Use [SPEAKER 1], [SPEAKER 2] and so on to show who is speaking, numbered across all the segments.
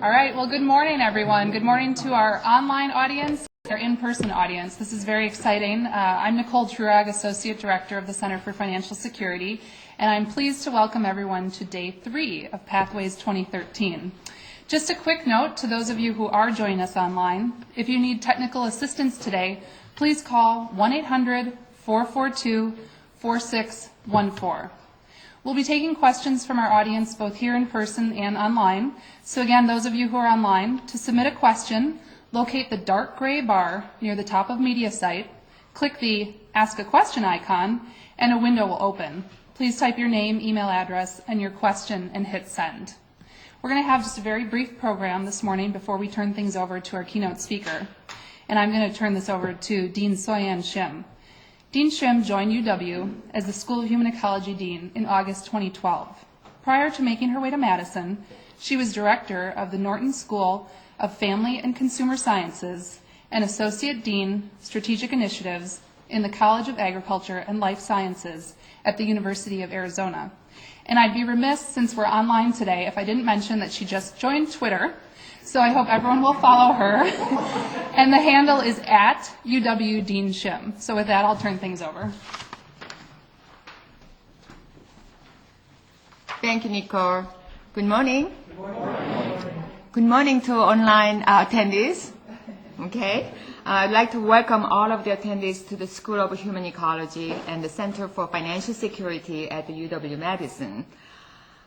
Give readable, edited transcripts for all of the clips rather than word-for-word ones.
[SPEAKER 1] All right, well, good morning, everyone. Good morning to our online audience, our in-person audience. This is very exciting. I'm Nicole Truag, Associate Director of the Center for Financial Security, and I'm pleased to welcome everyone to Day 3 of Pathways 2013. Just a quick note to those of you who are joining us online, if you need technical assistance today, please call 1-800-442-4614. We'll be taking questions from our audience both here in person and online. So again, those of you who are online, to submit a question, locate the dark gray bar near the top of Media Site, click the Ask a Question icon, and a window will open. Please type your name, email address, and your question and hit send. We're going to have just a very brief program this morning before we turn things over to our keynote speaker. And I'm going to turn this over to Dean Soyan Shim. Dean Shim joined UW as the School of Human Ecology Dean in August 2012. Prior to making her way to Madison, she was director of the Norton School of Family and Consumer Sciences and Associate Dean, Strategic Initiatives in the College of Agriculture and Life Sciences at the University of Arizona. And I'd be remiss, since we're online today, if I didn't mention that she just joined Twitter. So I hope everyone will follow her. And the handle is at UW Dean Shim. So with that, I'll turn things over.
[SPEAKER 2] Thank you, Nicole. Good morning. Good morning. Good morning to online attendees. Okay. I'd like to welcome all of the attendees to the School of Human Ecology and the Center for Financial Security at the UW-Madison.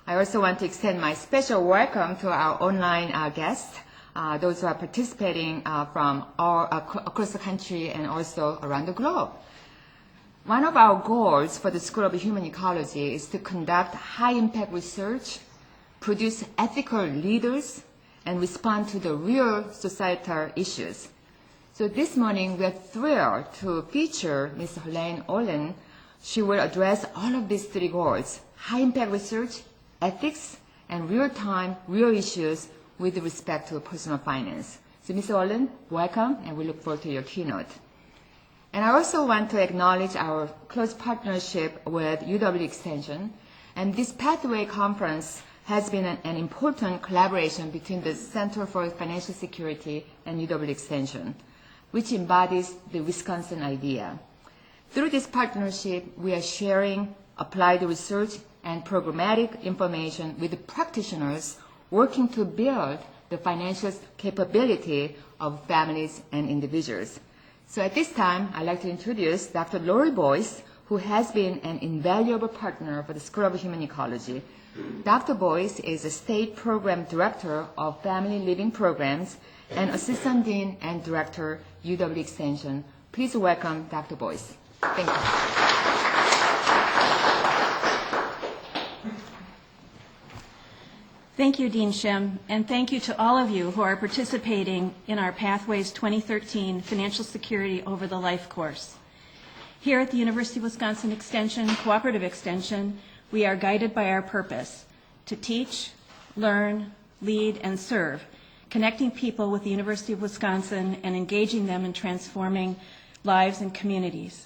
[SPEAKER 2] I also want to extend my special welcome to our online guests, those who are participating from all across the country and also around the globe. One of our goals for the School of Human Ecology is to conduct high-impact research, produce ethical leaders, and respond to the real societal issues. So this morning, we are thrilled to feature Ms. Helaine Olen. She will address all of these three goals: high-impact research, ethics, and real-time, real issues with respect to personal finance. So Ms. Olen, welcome, and we look forward to your keynote. And I also want to acknowledge our close partnership with UW Extension. And this Pathway Conference has been an important collaboration between the Center for Financial Security and UW Extension, which embodies the Wisconsin idea. Through this partnership, we are sharing applied research and programmatic information with the practitioners working to build the financial capability of families and individuals. So at this time, I'd like to introduce Dr. Lori Boyce, who has been an invaluable partner for the School of Human Ecology. Dr. Boyce is a State Program Director of Family Living Programs and Assistant Dean and Director, UW Extension. Please welcome Dr. Boyce. Thank you.
[SPEAKER 3] Thank you, Dean Shim, and thank you to all of you who are participating in our Pathways 2013 Financial Security Over the Life course. Here at the University of Wisconsin Extension, Cooperative Extension, we are guided by our purpose: to teach, learn, lead, and serve, connecting people with the University of Wisconsin and engaging them in transforming lives and communities.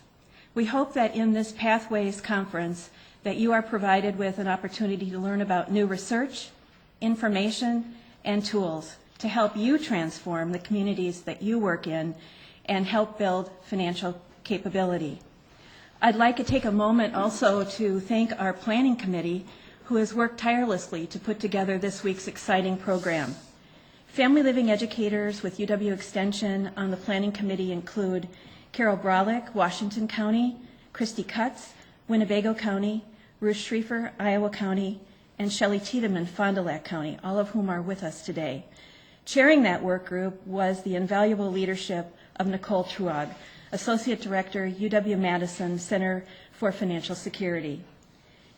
[SPEAKER 3] We hope that in this Pathways conference that you are provided with an opportunity to learn about new research, information, and tools to help you transform the communities that you work in and help build financial capability. I'd like to take a moment also to thank our planning committee, who has worked tirelessly to put together this week's exciting program. Family living educators with UW Extension on the planning committee include Carol Brolick, Washington County; Christy Cutts, Winnebago County; Ruth Schriefer, Iowa County; and Shelley Tiedemann, Fond du Lac County, all of whom are with us today. Chairing that work group was the invaluable leadership of Nicole Truag, Associate Director, UW-Madison Center for Financial Security.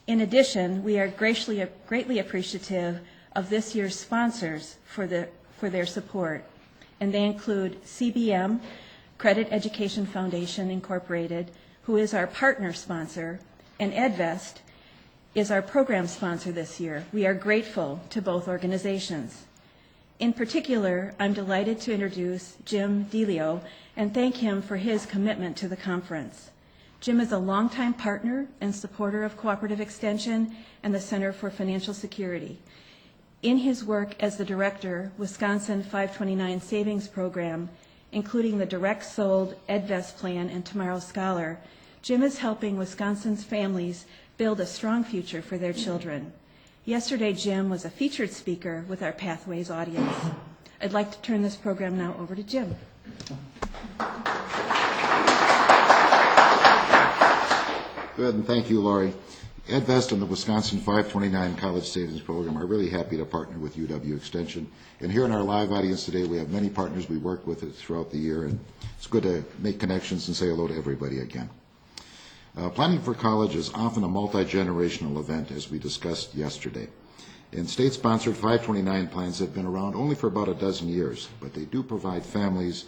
[SPEAKER 3] In addition, we are greatly appreciative of this year's sponsors for their support, and they include CBM, Credit Education Foundation Incorporated, who is our partner sponsor, and EdVest is our program sponsor this year. We are grateful to both organizations. In particular, I'm delighted to introduce Jim DeLeo and thank him for his commitment to the conference. Jim is a longtime partner and supporter of Cooperative Extension and the Center for Financial Security. In his work as the director, Wisconsin 529 Savings Program, including the Direct Sold EdVest Plan and Tomorrow Scholar, Jim is helping Wisconsin's families build a strong future for their children. Yesterday, Jim was a featured speaker with our Pathways audience. I'd like to turn this program now over to Jim.
[SPEAKER 4] Good, and thank you, Laurie. EdVest and the Wisconsin 529 College Savings Program are really happy to partner with UW Extension. And here in our live audience today, we have many partners we work with throughout the year, and it's good to make connections and say hello to everybody again. Planning for college is often a multi-generational event, as we discussed yesterday. And state-sponsored 529 plans have been around only for about a dozen years, but they do provide families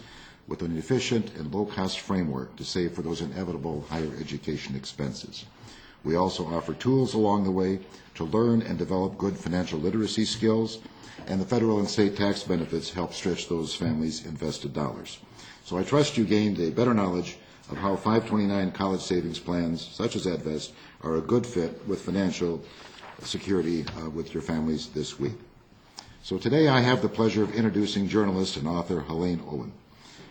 [SPEAKER 4] with an efficient and low-cost framework to save for those inevitable higher education expenses. We also offer tools along the way to learn and develop good financial literacy skills, and the federal and state tax benefits help stretch those families' invested dollars. So I trust you gained a better knowledge of how 529 college savings plans, such as EdVest, are a good fit with financial security with your families this week. So today I have the pleasure of introducing journalist and author Helaine Olen.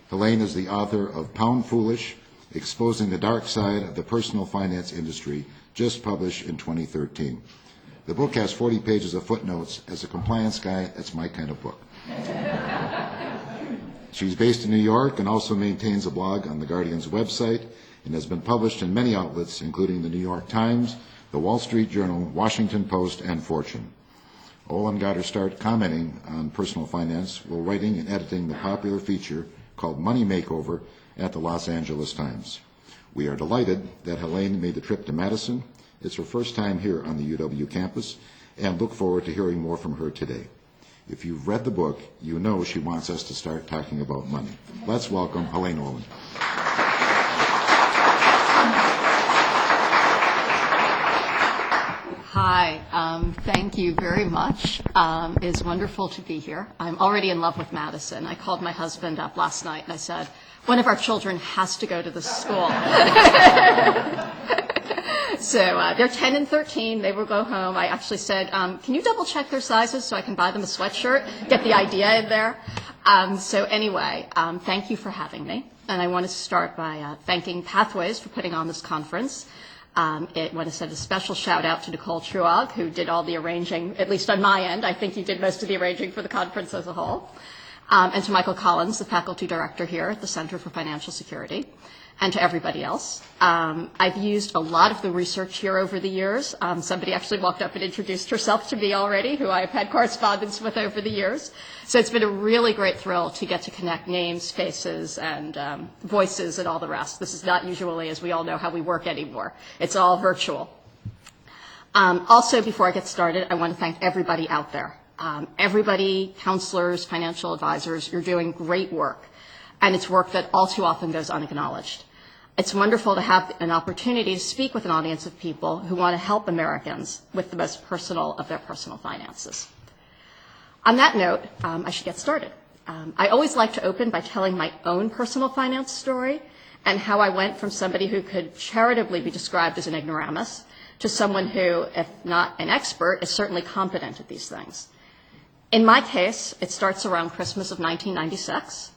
[SPEAKER 4] Helaine is the author of Pound Foolish, Exposing the Dark Side of the Personal Finance Industry, just published in 2013. The book has 40 pages of footnotes. As a compliance guy, that's my kind of book. She's based in New York and also maintains a blog on the Guardian's website and has been published in many outlets, including the New York Times, the Wall Street Journal, Washington Post, and Fortune. Olen got her start commenting on personal finance while writing and editing the popular feature called Money Makeover at the Los Angeles Times. We are delighted that Helaine made the trip to Madison. It's her first time here on the UW campus, and look forward to hearing more from her today. If you've read the book, you know she wants us to start talking about money. Let's welcome Helaine Olen.
[SPEAKER 5] Hi, thank you very much. It's wonderful to be here. I'm already in love with Madison. I called my husband up last night and I said, one of our children has to go to this school. So they're 10 and 13. They will go home. I actually said, can you double check their sizes so I can buy them a sweatshirt, get the idea in there? So anyway, thank you for having me. And I want to start by thanking Pathways for putting on this conference. I want to send a special shout out to Nicole Truog, who did all the arranging, at least on my end. I think you did most of the arranging for the conference as a whole. And to Michael Collins, the faculty director here at the Center for Financial Security, and to everybody else. I've used a lot of the research here over the years. Somebody actually walked up and introduced herself to me already, who I've had correspondence with over the years. So it's been a really great thrill to get to connect names, faces, and voices and all the rest. This is not usually, as we all know, how we work anymore. It's all virtual. Also, before I get started, I want to thank everybody out there. Everybody, counselors, financial advisors, you're doing great work. And it's work that all too often goes unacknowledged. It's wonderful to have an opportunity to speak with an audience of people who want to help Americans with the most personal of their personal finances. On that note, I should get started. I always like to open by telling my own personal finance story and how I went from somebody who could charitably be described as an ignoramus to someone who, if not an expert, is certainly competent at these things. In my case, it starts around Christmas of 1996.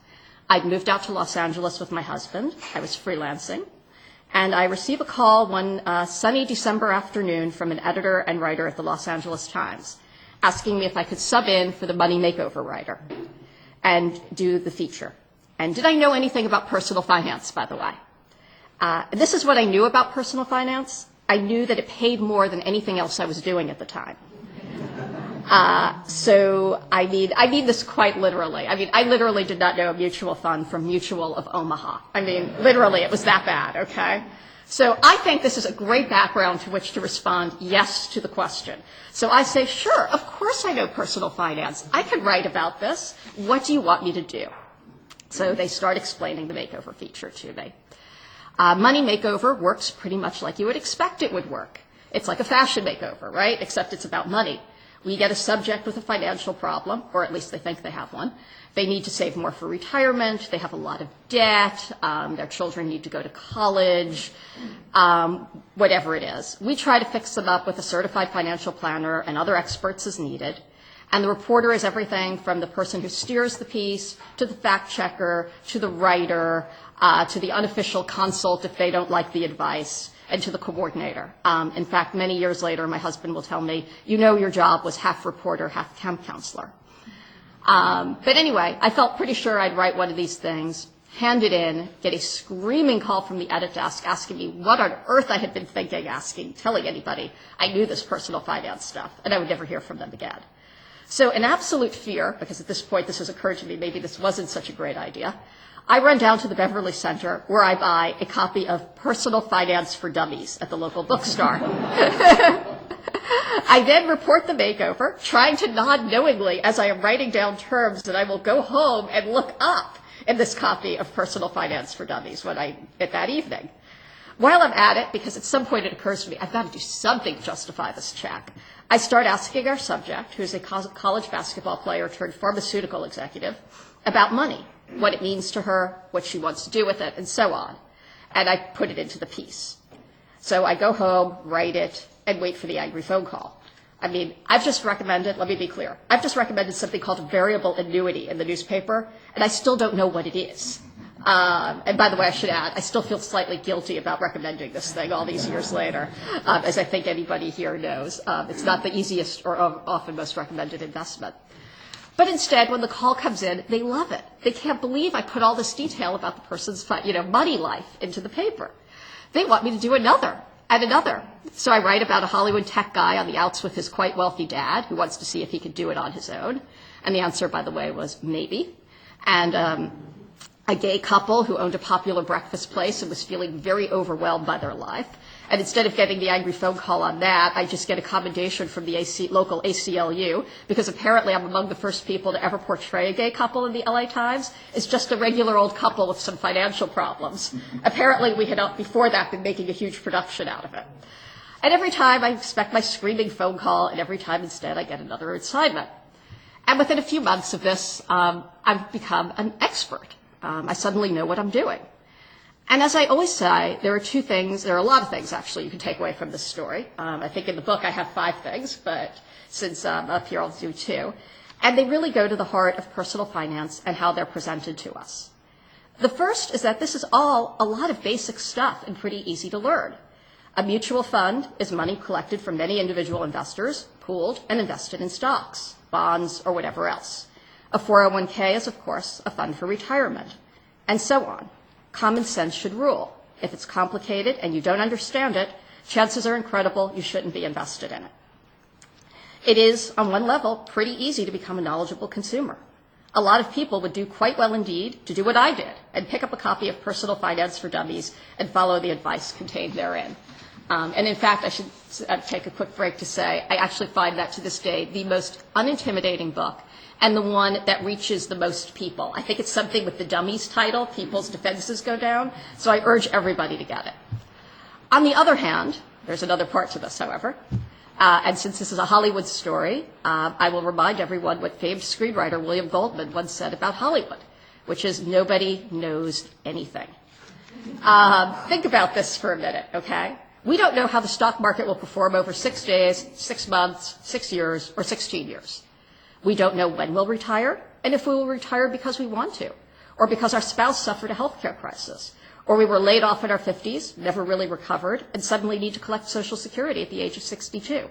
[SPEAKER 5] I'd moved out to Los Angeles with my husband. I was freelancing. And I received a call one sunny December afternoon from an editor and writer at the Los Angeles Times, asking me if I could sub in for the Money Makeover writer and do the feature. And did I know anything about personal finance, by the way? This is what I knew about personal finance. I knew that it paid more than anything else I was doing at the time. So I mean this quite literally. I mean, I literally did not know a mutual fund from Mutual of Omaha. I mean, literally, it was that bad, okay? So I think this is a great background to which to respond yes to the question. So I say, sure, of course I know personal finance. I can write about this. What do you want me to do? So they start explaining the makeover feature to me. Money Makeover works pretty much like you would expect it would work. It's like a fashion makeover, right? Except it's about money. We get a subject with a financial problem, or at least they think they have one. They need to save more for retirement. They have a lot of debt. Their children need to go to college, whatever it is. We try to fix them up with a certified financial planner and other experts as needed. And the reporter is everything from the person who steers the piece to the fact checker to the writer to the unofficial consult if they don't like the advice, and to the coordinator. In fact, many years later, my husband will tell me, you know, your job was half reporter, half camp counselor. But anyway, I felt pretty sure I'd write one of these things, hand it in, get a screaming call from the edit desk asking me what on earth I had been thinking, telling anybody I knew this personal finance stuff, and I would never hear from them again. So in absolute fear, because at this point this has occurred to me, maybe this wasn't such a great idea, I run down to the Beverly Center where I buy a copy of Personal Finance for Dummies at the local bookstore. I then report the makeover, trying to nod knowingly as I am writing down terms that I will go home and look up in this copy of Personal Finance for Dummies that evening. While I'm at it, because at some point it occurs to me, I've got to do something to justify this check, I start asking our subject, who's a college basketball player turned pharmaceutical executive, about money, what it means to her, what she wants to do with it, and so on. And I put it into the piece. So I go home, write it, and wait for the angry phone call. I mean, I've just recommended, let me be clear, I've just recommended something called a variable annuity in the newspaper, and I still don't know what it is. And by the way, I should add, I still feel slightly guilty about recommending this thing all these years later, as I think anybody here knows. It's not the easiest or often most recommended investment. But instead, when the call comes in, they love it. They can't believe I put all this detail about the person's, money life into the paper. They want me to do another and another. So I write about a Hollywood tech guy on the outs with his quite wealthy dad who wants to see if he could do it on his own. And the answer, by the way, was maybe. And a gay couple who owned a popular breakfast place and was feeling very overwhelmed by their life. And instead of getting the angry phone call on that, I just get a commendation from the local ACLU, because apparently I'm among the first people to ever portray a gay couple in the LA Times. It's just a regular old couple with some financial problems. Apparently we had, before that, been making a huge production out of it. And every time I expect my screaming phone call, and every time instead I get another assignment. And within a few months of this, I've become an expert. I suddenly know what I'm doing. And as I always say, there are a lot of things actually you can take away from this story. I think in the book I have 5 things, but since I'm up here I'll do 2. And they really go to the heart of personal finance and how they're presented to us. The first is that this is all a lot of basic stuff and pretty easy to learn. A mutual fund is money collected from many individual investors, pooled and invested in stocks, bonds, or whatever else. A 401k is, of course, a fund for retirement, and so on. Common sense should rule. If it's complicated and you don't understand it, chances are incredible you shouldn't be invested in it. It is, on one level, pretty easy to become a knowledgeable consumer. A lot of people would do quite well indeed to do what I did and pick up a copy of Personal Finance for Dummies and follow the advice contained therein. And in fact, I should take a quick break to say I actually find that to this day the most unintimidating book and the one that reaches the most people. I think it's something with the Dummies title, people's defenses go down, so I urge everybody to get it. On the other hand, there's another part to this, however, and since this is a Hollywood story, I will remind everyone what famed screenwriter William Goldman once said about Hollywood, which is nobody knows anything. Think about this for a minute, okay? We don't know how the stock market will perform over 6 days, 6 months, 6 years, or 16 years. We don't know when we'll retire, and if we will retire because we want to, or because our spouse suffered a health care crisis, or we were laid off in our 50s, never really recovered, and suddenly need to collect Social Security at the age of 62.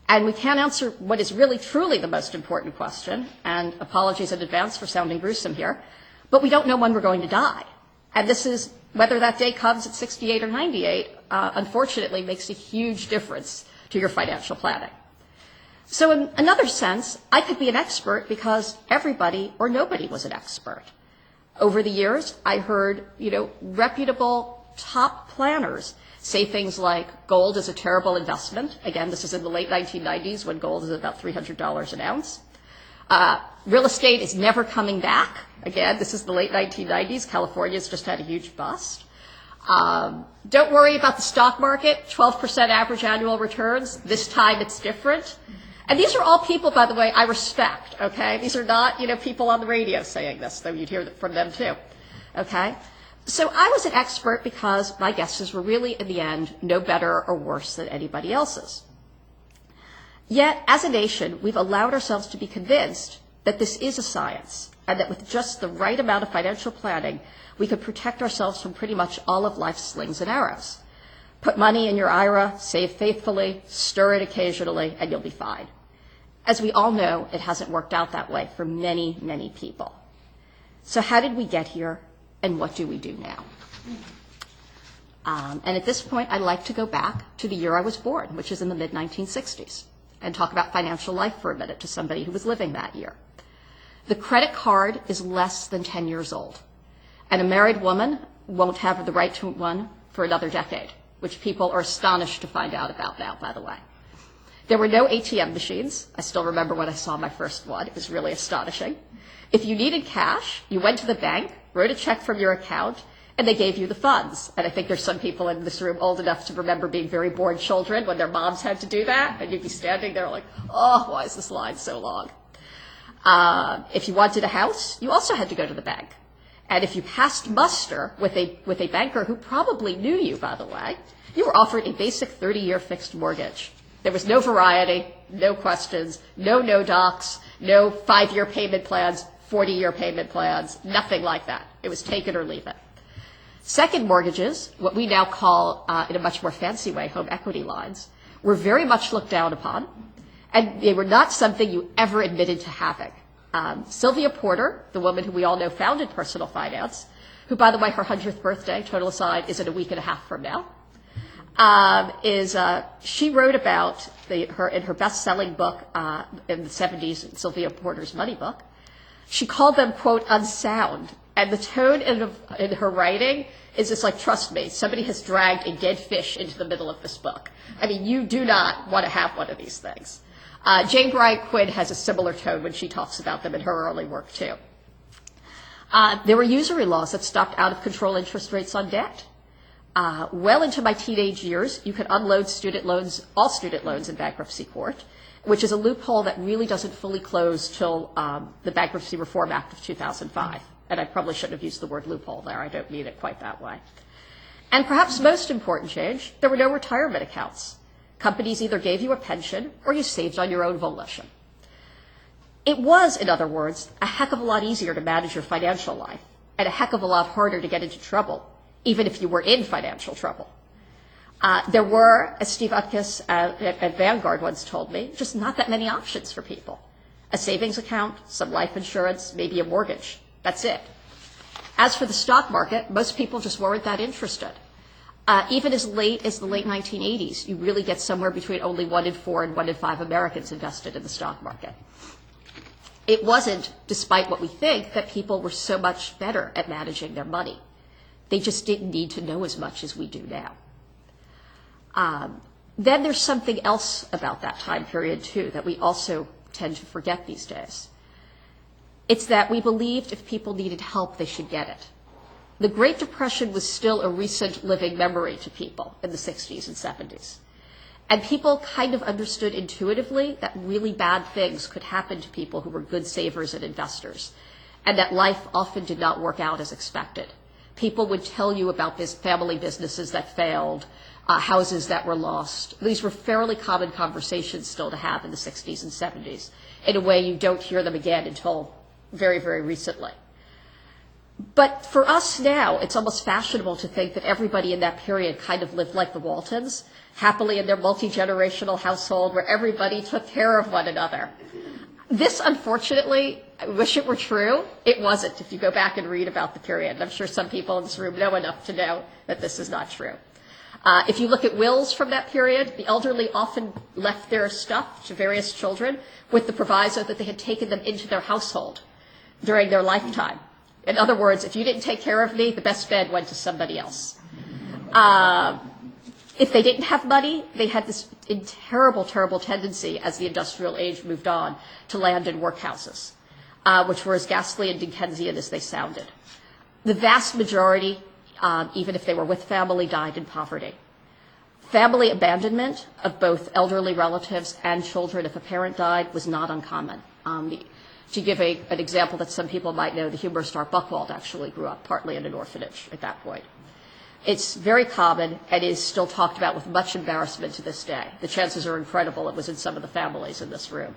[SPEAKER 5] And we can't answer what is really truly the most important question, and apologies in advance for sounding gruesome here, but we don't know when we're going to die. And this is, whether that day comes at 68 or 98, unfortunately makes a huge difference to your financial planning. So in another sense, I could be an expert because everybody or nobody was an expert. Over the years, I heard, reputable top planners say things like gold is a terrible investment. Again, this is in the late 1990s when gold is about $300 an ounce. Real estate is never coming back. Again, this is the late 1990s. California's just had a huge bust. Don't worry about the stock market, 12% average annual returns. This time it's different. And these are all people, by the way, I respect, okay? These are not, people on the radio saying this, though you'd hear from them too, okay? So I was an expert because my guesses were really, in the end, no better or worse than anybody else's. Yet, as a nation, we've allowed ourselves to be convinced that this is a science, and that with just the right amount of financial planning, we could protect ourselves from pretty much all of life's slings and arrows. Put money in your IRA, save faithfully, stir it occasionally, and you'll be fine. As we all know, it hasn't worked out that way for many, many people. So how did we get here, and what do we do now? And at this point, I'd like to go back to the year I was born, which is in the mid-1960s, and talk about financial life for a minute to somebody who was living that year. The credit card is less than 10 years old, and a married woman won't have the right to one for another decade, which people are astonished to find out about now, by the way. There were no ATM machines. I still remember when I saw my first one. It was really astonishing. If you needed cash, you went to the bank, wrote a check from your account, and they gave you the funds. And I think there's some people in this room old enough to remember being very bored children when their moms had to do that, and you'd be standing there like, oh, why is this line so long? If you wanted a house, you also had to go to the bank. And if you passed muster with a banker who probably knew you, by the way, you were offered a basic 30-year fixed mortgage. There was no variety, no questions, no docs, no 5-year payment plans, 40-year payment plans, nothing like that. It was take it or leave it. Second mortgages, what we now call, in a much more fancy way, home equity lines, were very much looked down upon, and they were not something you ever admitted to having. Sylvia Porter, the woman who we all know founded personal finance, who, by the way, her 100th birthday, total aside, is in a week and a half from now, she wrote about in her best-selling book in the 70s, Sylvia Porter's Money Book. She called them, quote, unsound. And the tone in her writing is just like, trust me, somebody has dragged a dead fish into the middle of this book. I mean, you do not want to have one of these things. Jane Bryant Quinn has a similar tone when she talks about them in her early work, too. There were usury laws that stopped out-of-control interest rates on debt. Well into my teenage years, you could unload student loans, all student loans in bankruptcy court, which is a loophole that really doesn't fully close till the Bankruptcy Reform Act of 2005. And I probably shouldn't have used the word loophole there. I don't mean it quite that way. And perhaps most important change, there were no retirement accounts. Companies either gave you a pension or you saved on your own volition. It was, in other words, a heck of a lot easier to manage your financial life and a heck of a lot harder to get into trouble, even if you were in financial trouble. There were, as Steve Utkus at Vanguard once told me, just not that many options for people. A savings account, some life insurance, maybe a mortgage. That's it. As for the stock market, most people just weren't that interested. Even as late as the late 1980s, you really get somewhere between only 1 in 4 and 1 in 5 Americans invested in the stock market. It wasn't, despite what we think, that people were so much better at managing their money. They just didn't need to know as much as we do now. Then there's something else about that time period, too, that we also tend to forget these days. It's that we believed if people needed help, they should get it. The Great Depression was still a recent living memory to people in the 60s and 70s. And people kind of understood intuitively that really bad things could happen to people who were good savers and investors, and that life often did not work out as expected. People would tell you about family businesses that failed, houses that were lost. These were fairly common conversations still to have in the 60s and 70s, in a way you don't hear them again until very, very recently. But for us now, it's almost fashionable to think that everybody in that period kind of lived like the Waltons, happily in their multi-generational household where everybody took care of one another. This, unfortunately, I wish it were true. It wasn't, if you go back and read about the period. And I'm sure some people in this room know enough to know that this is not true. If you look at wills from that period, the elderly often left their stuff to various children with the proviso that they had taken them into their household during their lifetime. In other words, if you didn't take care of me, the best bed went to somebody else. If they didn't have money, they had this terrible, terrible tendency as the industrial age moved on to land in workhouses, which were as ghastly and Dickensian as they sounded. The vast majority, even if they were with family, died in poverty. Family abandonment of both elderly relatives and children if a parent died was not uncommon. To give an example that some people might know, the humorist Art Buchwald actually grew up partly in an orphanage at that point. It's very common and is still talked about with much embarrassment to this day. The chances are incredible it was in some of the families in this room.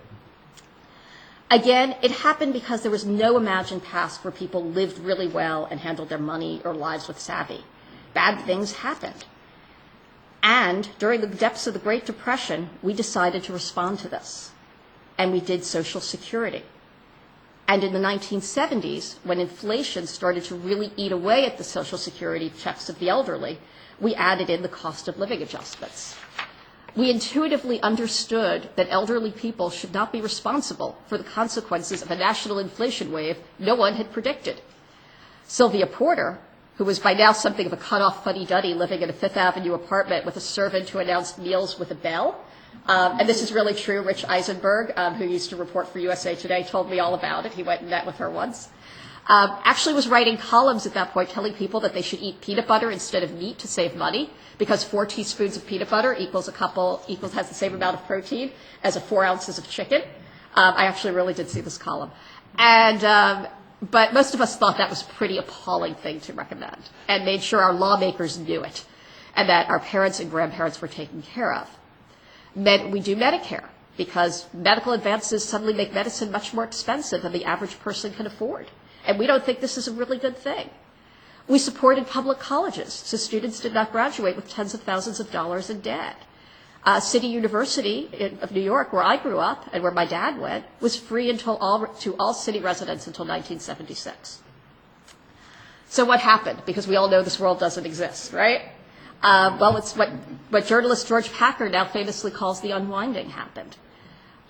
[SPEAKER 5] Again, it happened because there was no imagined past where people lived really well and handled their money or lives with savvy. Bad things happened. And during the depths of the Great Depression, we decided to respond to this. And we did Social Security. And in the 1970s, when inflation started to really eat away at the Social Security checks of the elderly, we added in the cost of living adjustments. We intuitively understood that elderly people should not be responsible for the consequences of a national inflation wave no one had predicted. Sylvia Porter, who was by now something of a cut-off fuddy-duddy living in a Fifth Avenue apartment with a servant who announced meals with a bell, and this is really true. Rich Eisenberg, who used to report for USA Today, told me all about it. He went and met with her once. Actually was writing columns at that point telling people that they should eat peanut butter instead of meat to save money, because 4 teaspoons of peanut butter has the same amount of protein as 4 ounces of chicken. I actually really did see this column. But most of us thought that was a pretty appalling thing to recommend and made sure our lawmakers knew it and that our parents and grandparents were taken care of. We do Medicare because medical advances suddenly make medicine much more expensive than the average person can afford. And we don't think this is a really good thing. We supported public colleges so students did not graduate with tens of thousands of dollars in debt. City University of New York, where I grew up and where my dad went, was free to all city residents until 1976. So what happened? Because we all know this world doesn't exist, right? Well, it's what journalist George Packer now famously calls the unwinding happened.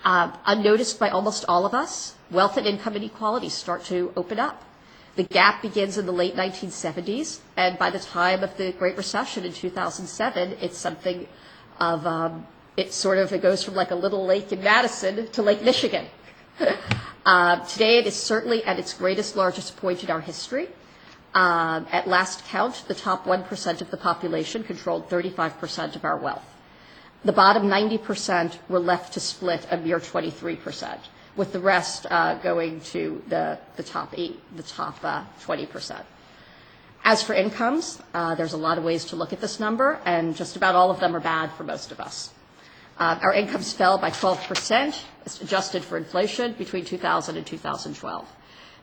[SPEAKER 5] Unnoticed by almost all of us, wealth and income inequalities start to open up. The gap begins in the late 1970s, and by the time of the Great Recession in 2007, it's something of, it goes from like a little lake in Madison to Lake Michigan. Today, it is certainly at its greatest, largest point in our history. At last count, the top 1% of the population controlled 35% of our wealth. The bottom 90% were left to split a mere 23%, with the rest going to the top 20%. As for incomes, there's a lot of ways to look at this number, and just about all of them are bad for most of us. Our incomes fell by 12%, adjusted for inflation, between 2000 and 2012.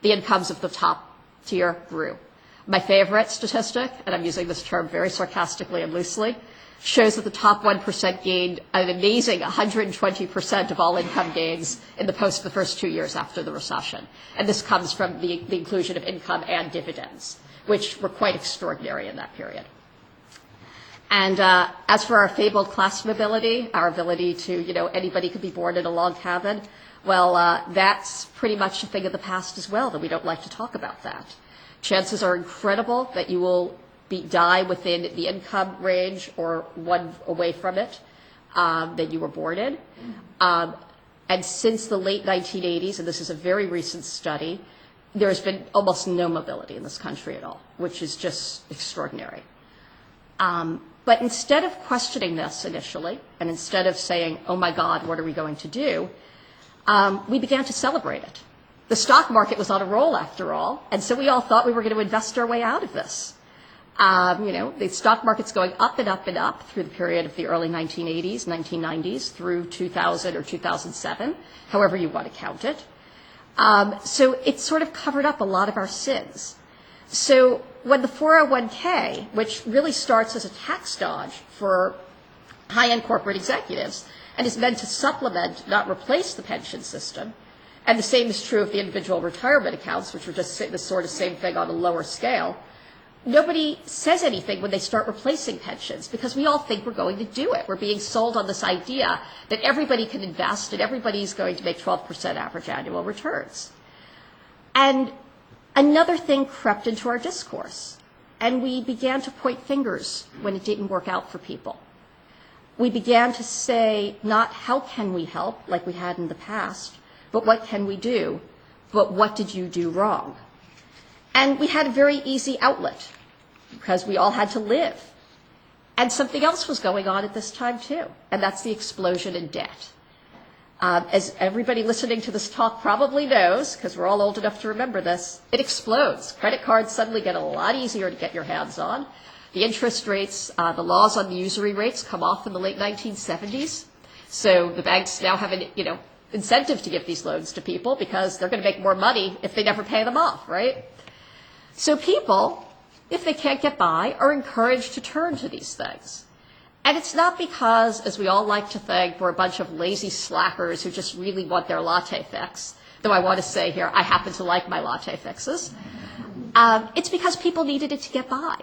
[SPEAKER 5] The incomes of the top tier grew. My favorite statistic, and I'm using this term very sarcastically and loosely, shows that the top 1% gained an amazing 120% of all income gains in the first 2 years after the recession. And this comes from the inclusion of income and dividends, which were quite extraordinary in that period. And as for our fabled class mobility, our ability to, anybody could be born in a log cabin, well, that's pretty much a thing of the past as well, that we don't like to talk about that. Chances are incredible that you will die within the income range or one away from it that you were born in. And since the late 1980s, and this is a very recent study, there's been almost no mobility in this country at all, which is just extraordinary. But instead of questioning this initially, and instead of saying, oh my God, what are we going to do, we began to celebrate it. The stock market was on a roll after all, and so we all thought we were going to invest our way out of this. The stock market's going up and up and up through the period of the early 1980s, 1990s, through 2000 or 2007, however you want to count it. So it sort of covered up a lot of our sins. So when the 401k, which really starts as a tax dodge for high-end corporate executives and is meant to supplement, not replace the pension system, and the same is true of the individual retirement accounts, which are just the sort of same thing on a lower scale, nobody says anything when they start replacing pensions because we all think we're going to do it. We're being sold on this idea that everybody can invest and everybody's going to make 12% average annual returns. And another thing crept into our discourse, and we began to point fingers when it didn't work out for people. We began to say, not how can we help, like we had in the past, but what can we do? But what did you do wrong? And we had a very easy outlet because we all had to live. And something else was going on at this time too, and that's the explosion in debt. As everybody listening to this talk probably knows, because we're all old enough to remember this, it explodes. Credit cards suddenly get a lot easier to get your hands on. The interest rates, the laws on the usury rates come off in the late 1970s. So the banks now have an, incentive to give these loans to people because they're going to make more money if they never pay them off, right? So people, if they can't get by, are encouraged to turn to these things. And it's not because, as we all like to think, we're a bunch of lazy slackers who just really want their latte fix. Though I want to say here, I happen to like my latte fixes. It's because people needed it to get by.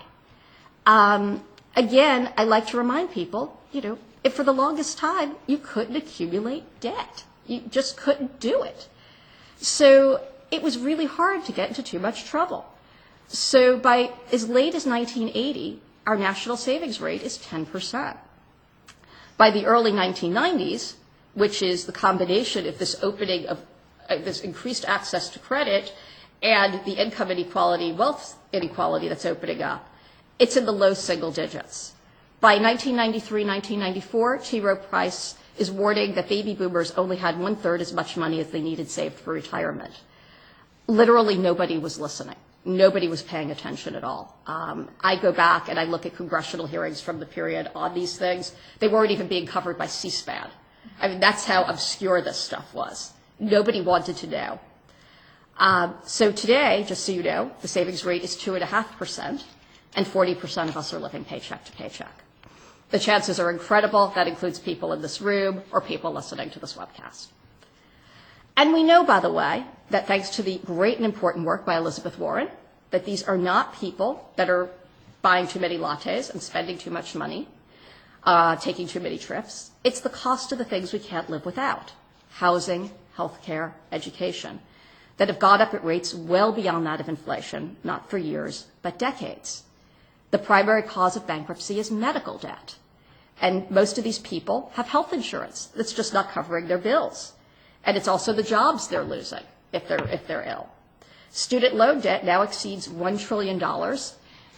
[SPEAKER 5] Again, I like to remind people, if for the longest time you couldn't accumulate debt. You just couldn't do it. So it was really hard to get into too much trouble. So by as late as 1980, our national savings rate is 10%. By the early 1990s, which is the combination of this opening of this increased access to credit and the income inequality, wealth inequality that's opening up, it's in the low single digits. By 1993, 1994, T. Rowe Price is warning that baby boomers only had 1/3 as much money as they needed saved for retirement. Literally nobody was listening. Nobody was paying attention at all. I go back and I look at congressional hearings from the period on these things. They weren't even being covered by C-SPAN. I mean, that's how obscure this stuff was. Nobody wanted to know. So today, just so you know, the savings rate is 2.5%, and 40% of us are living paycheck to paycheck. The chances are incredible. That includes people in this room or people listening to this webcast. And we know, by the way, that thanks to the great and important work by Elizabeth Warren, that these are not people that are buying too many lattes and spending too much money, taking too many trips. It's the cost of the things we can't live without: housing, healthcare, education, that have gone up at rates well beyond that of inflation, not for years, but decades. The primary cause of bankruptcy is medical debt. And most of these people have health insurance that's just not covering their bills. And it's also the jobs they're losing if they're ill. Student loan debt now exceeds $1 trillion.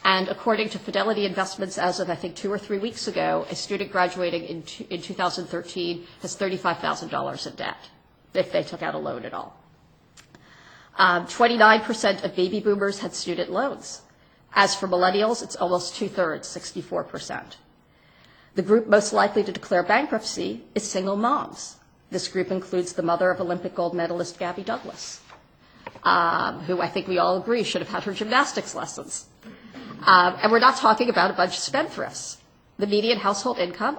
[SPEAKER 5] And according to Fidelity Investments, as of, I think, 2 or 3 weeks ago, a student graduating in 2013 has $35,000 in debt if they took out a loan at all. 29% of baby boomers had student loans. As for millennials, it's almost 2/3, 64%. The group most likely to declare bankruptcy is single moms. This group includes the mother of Olympic gold medalist Gabby Douglas, who I think we all agree should have had her gymnastics lessons. And we're not talking about a bunch of spendthrifts. The median household income,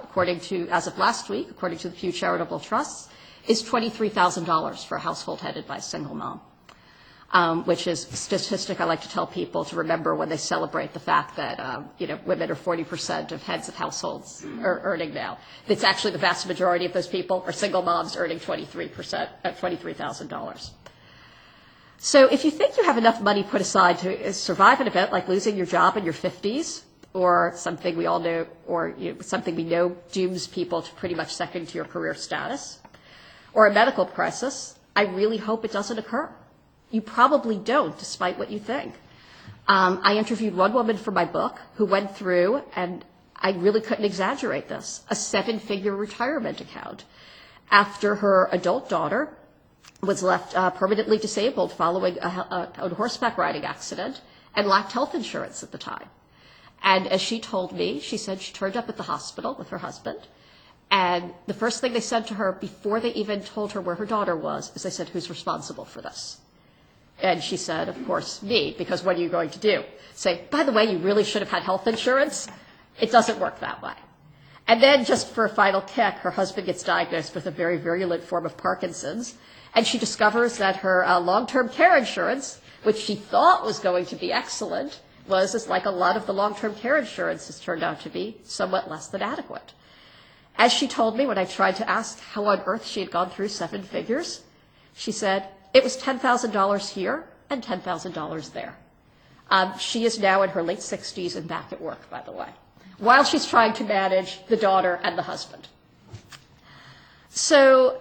[SPEAKER 5] as of last week, according to the Pew Charitable Trusts, is $23,000 for a household headed by a single mom. Which is a statistic I like to tell people to remember when they celebrate the fact that, women are 40% of heads of households are earning now. It's actually the vast majority of those people are single moms earning 23% at $23,000. So if you think you have enough money put aside to survive an event like losing your job in your 50s, or something we all know, or something we know dooms people to pretty much second-tier career status, or a medical crisis, I really hope it doesn't occur. You probably don't, despite what you think. I interviewed one woman for my book who went through, and I really couldn't exaggerate this, a 7-figure retirement account after her adult daughter was left permanently disabled following a horseback riding accident and lacked health insurance at the time. And as she told me, she said she turned up at the hospital with her husband, and the first thing they said to her before they even told her where her daughter was is they said, "Who's responsible for this?" And she said, of course, me, because what are you going to do? Say, by the way, you really should have had health insurance? It doesn't work that way. And then just for a final kick, her husband gets diagnosed with a very virulent form of Parkinson's, and she discovers that her long-term care insurance, which she thought was going to be excellent, was, like a lot of the long-term care insurance has turned out to be, somewhat less than adequate. As she told me when I tried to ask how on earth she had gone through 7 figures, she said, it was $10,000 here and $10,000 there. She is now in her late 60s and back at work, by the way, while she's trying to manage the daughter and the husband. So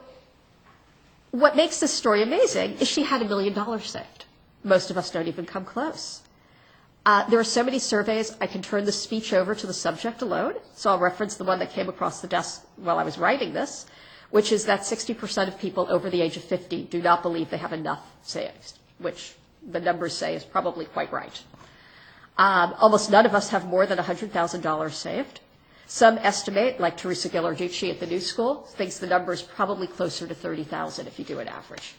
[SPEAKER 5] what makes this story amazing is she had $1 million saved. Most of us don't even come close. There are so many surveys, I can turn the speech over to the subject alone, so I'll reference the one that came across the desk while I was writing this, which is that 60% of people over the age of 50 do not believe they have enough savings, which the numbers say is probably quite right. Almost none of us have more than $100,000 saved. Some estimate, like Teresa Ghilarducci at the New School, thinks the number is probably closer to 30,000 if you do an average.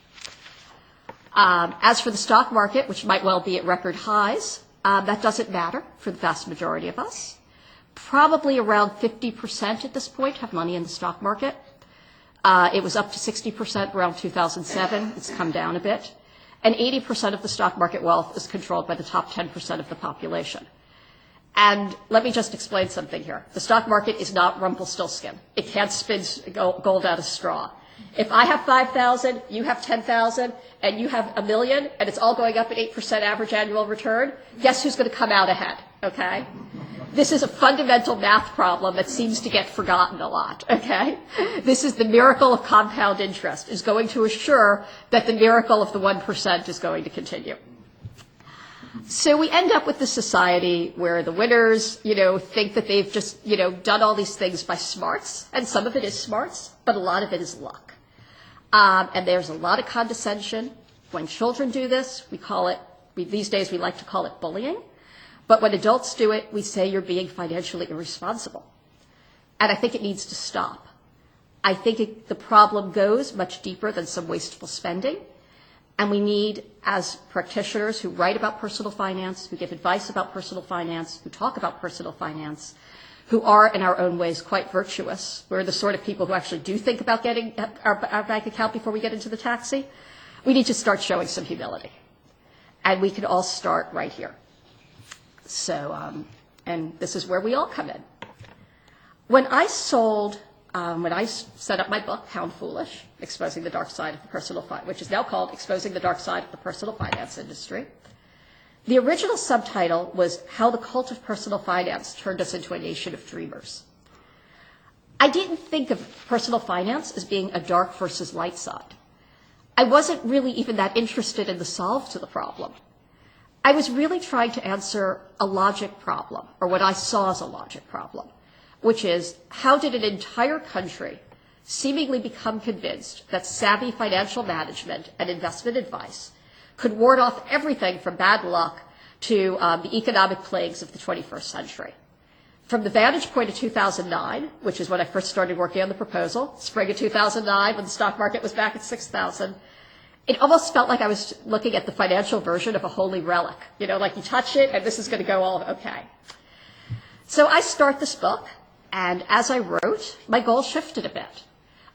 [SPEAKER 5] As for the stock market, which might well be at record highs, that doesn't matter for the vast majority of us. Probably around 50% at this point have money in the stock market. It was up to 60% around 2007. It's come down a bit. And 80% of the stock market wealth is controlled by the top 10% of the population. And let me just explain something here. The stock market is not Rumpelstiltskin. It can't spin gold out of straw. If I have 5,000, you have 10,000, and you have $1 million, and it's all going up at 8% average annual return, guess who's going to come out ahead, okay? This is a fundamental math problem that seems to get forgotten a lot, okay? This is the miracle of compound interest, is going to assure that the miracle of the 1% is going to continue. So we end up with the society where the winners, think that they've just, done all these things by smarts, and some of it is smarts, but a lot of it is luck. And there's a lot of condescension. When children do this, these days we like to call it bullying. But when adults do it, we say you're being financially irresponsible. And I think it needs to stop. I think the problem goes much deeper than some wasteful spending. And we need, as practitioners who write about personal finance, who give advice about personal finance, who talk about personal finance, who are in our own ways quite virtuous. We're the sort of people who actually do think about getting our bank account before we get into the taxi. We need to start showing some humility. And we can all start right here. So, and this is where we all come in. When I set up my book, Hound Foolish, Exposing the Dark Side of the Personal Finance, which is now called Exposing the Dark Side of the Personal Finance Industry, the original subtitle was How the Cult of Personal Finance Turned Us into a Nation of Dreamers. I didn't think of personal finance as being a dark versus light side. I wasn't really even that interested in the solve to the problem. I was really trying to answer a logic problem, or what I saw as a logic problem, which is, how did an entire country seemingly become convinced that savvy financial management and investment advice could ward off everything from bad luck to the economic plagues of the 21st century? From the vantage point of 2009, which is when I first started working on the proposal, spring of 2009, when the stock market was back at 6,000, it almost felt like I was looking at the financial version of a holy relic. Like you touch it and this is going to go all okay. So I start this book, and as I wrote, my goal shifted a bit.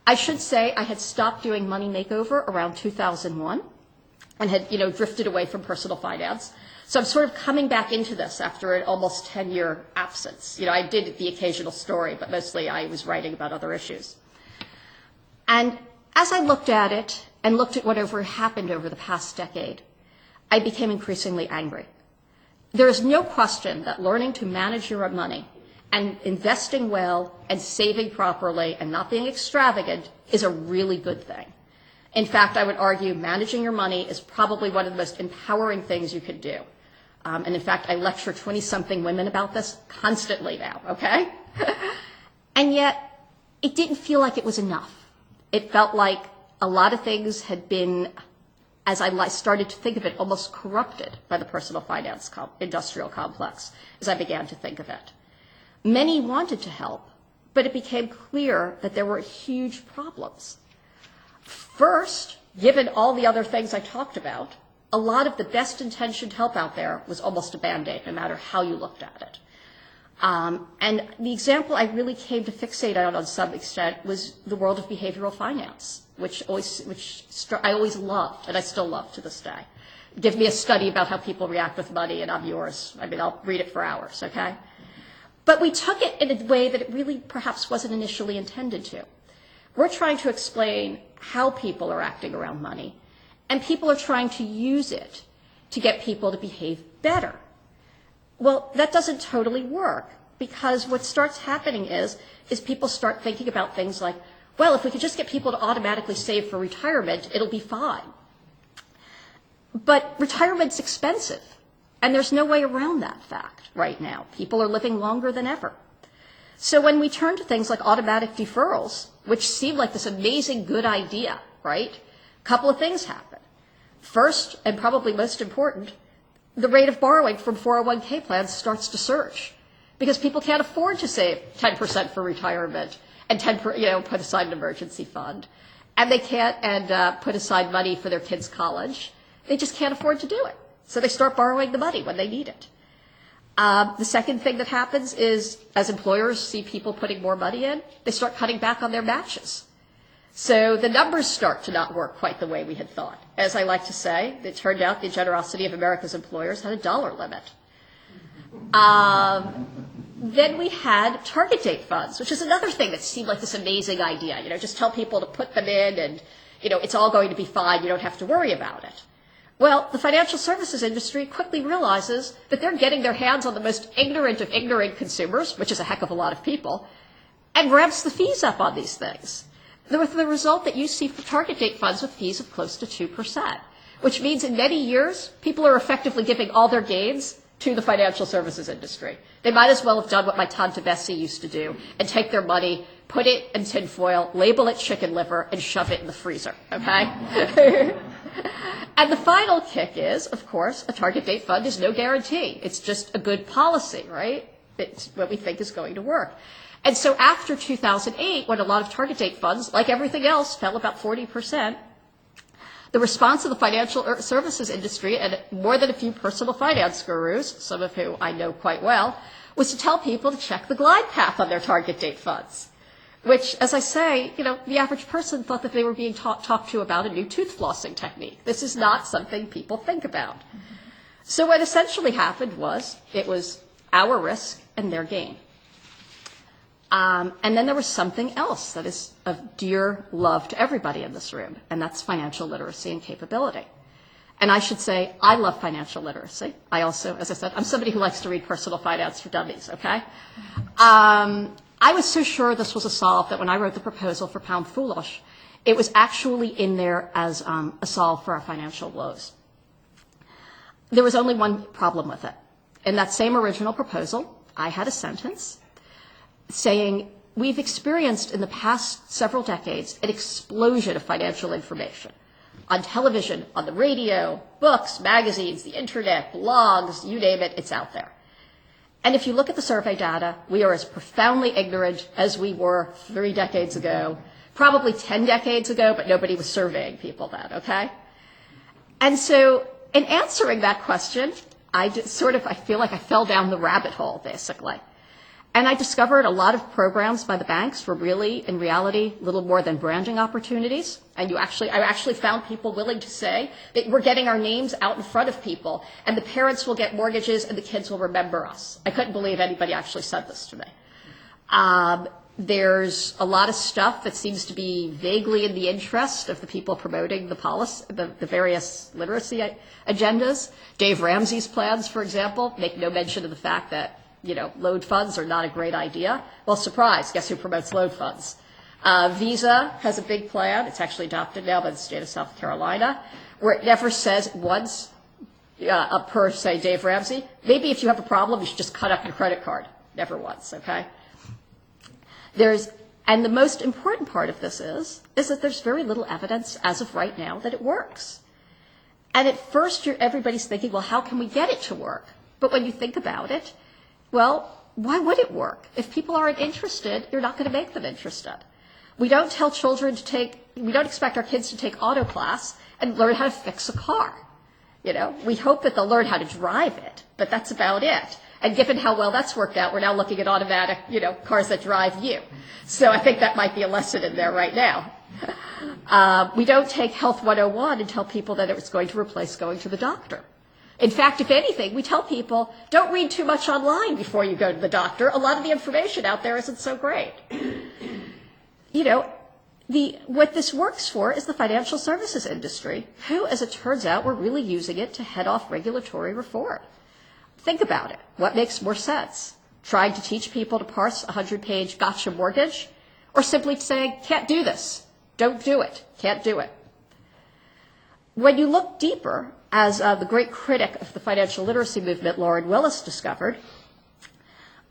[SPEAKER 5] I should say I had stopped doing Money Makeover around 2001 and had, drifted away from personal finance. So I'm sort of coming back into this after an almost 10-year absence. I did the occasional story, but mostly I was writing about other issues. And as I looked at it and looked at whatever happened over the past decade, I became increasingly angry. There is no question that learning to manage your own money and investing well and saving properly and not being extravagant is a really good thing. In fact, I would argue managing your money is probably one of the most empowering things you could do. And in fact, I lecture 20-something women about this constantly now, okay? And yet, it didn't feel like it was enough. It felt like a lot of things had been, as I started to think of it, almost corrupted by the personal finance industrial complex as I began to think of it. Many wanted to help, but it became clear that there were huge problems. First, given all the other things I talked about, a lot of the best-intentioned help out there was almost a Band-Aid, no matter how you looked at it. And the example I really came to fixate on some extent was the world of behavioral finance, which I always loved, and I still love to this day. Give me a study about how people react with money, and I'm yours. I'll read it for hours, okay? But we took it in a way that it really perhaps wasn't initially intended to. We're trying to explain how people are acting around money, and people are trying to use it to get people to behave better. Well, that doesn't totally work, because what starts happening is people start thinking about things like, well, if we could just get people to automatically save for retirement, it'll be fine. But retirement's expensive, and there's no way around that fact right now. People are living longer than ever. So when we turn to things like automatic deferrals, which seem like this amazing good idea, right? A couple of things happen. First, and probably most important, the rate of borrowing from 401k plans starts to surge because people can't afford to save 10% for retirement and 10%, put aside an emergency fund. And they can't put aside money for their kids' college. They just can't afford to do it. So they start borrowing the money when they need it. The second thing that happens is as employers see people putting more money in, they start cutting back on their matches. So the numbers start to not work quite the way we had thought. As I like to say, it turned out the generosity of America's employers had a dollar limit. Then we had target date funds, which is another thing that seemed like this amazing idea. Just tell people to put them in and, it's all going to be fine. You don't have to worry about it. Well, the financial services industry quickly realizes that they're getting their hands on the most ignorant of ignorant consumers, which is a heck of a lot of people, and ramps the fees up on these things. With the result that you see target date funds with fees of close to 2%, which means in many years, people are effectively giving all their gains to the financial services industry. They might as well have done what my Tante Bessie used to do and take their money, put it in tinfoil, label it chicken liver, and shove it in the freezer, okay? And the final kick is, of course, a target date fund is no guarantee. It's just a good policy, right? It's what we think is going to work. And so after 2008, when a lot of target date funds, like everything else, fell about 40%, the response of the financial services industry and more than a few personal finance gurus, some of whom I know quite well, was to tell people to check the glide path on their target date funds, which, as I say, the average person thought that they were being talked to about a new tooth flossing technique. This is not something people think about. So what essentially happened was it was our risk and their gain. And then there was something else that is of dear love to everybody in this room, and that's financial literacy and capability. And I should say, I love financial literacy. I also, as I said, I'm somebody who likes to read Personal Finance for Dummies, okay? I was so sure this was a solve that when I wrote the proposal for Pound Foolish, it was actually in there as a solve for our financial woes. There was only one problem with it. In that same original proposal, I had a sentence saying, we've experienced in the past several decades an explosion of financial information on television, on the radio, books, magazines, the internet, blogs, you name it, it's out there. And if you look at the survey data, we are as profoundly ignorant as we were 3 decades ago, probably 10 decades ago, but nobody was surveying people then, okay? And so in answering that question, I feel like I fell down the rabbit hole, basically. And I discovered a lot of programs by the banks were really, in reality, little more than branding opportunities. And I actually found people willing to say that we're getting our names out in front of people, and the parents will get mortgages and the kids will remember us. I couldn't believe anybody actually said this to me. There's a lot of stuff that seems to be vaguely in the interest of the people promoting the policy, the various literacy agendas. Dave Ramsey's plans, for example, make no mention of the fact that load funds are not a great idea. Well, surprise, guess who promotes load funds? Visa has a big plan. It's actually adopted now by the state of South Carolina, where it never says once, per, say, Dave Ramsey, maybe if you have a problem, you should just cut up your credit card. Never once, okay? And the most important part of this is that there's very little evidence as of right now that it works. And at first, everybody's thinking, well, how can we get it to work? But when you think about it, well, why would it work? If people aren't interested, you're not going to make them interested. We don't tell children we don't expect our kids to take auto class and learn how to fix a car. We hope that they'll learn how to drive it, but that's about it. And given how well that's worked out, we're now looking at automatic, cars that drive you. So I think that might be a lesson in there right now. We don't take Health 101 and tell people that it's going to replace going to the doctor. In fact, if anything, we tell people, don't read too much online before you go to the doctor. A lot of the information out there isn't so great. What this works for is the financial services industry, who, as it turns out, were really using it to head off regulatory reform. Think about it. What makes more sense? Trying to teach people to parse a 100-page gotcha mortgage, or simply saying, can't do this, don't do it, can't do it. When you look deeper, as the great critic of the financial literacy movement, Lauren Willis, discovered,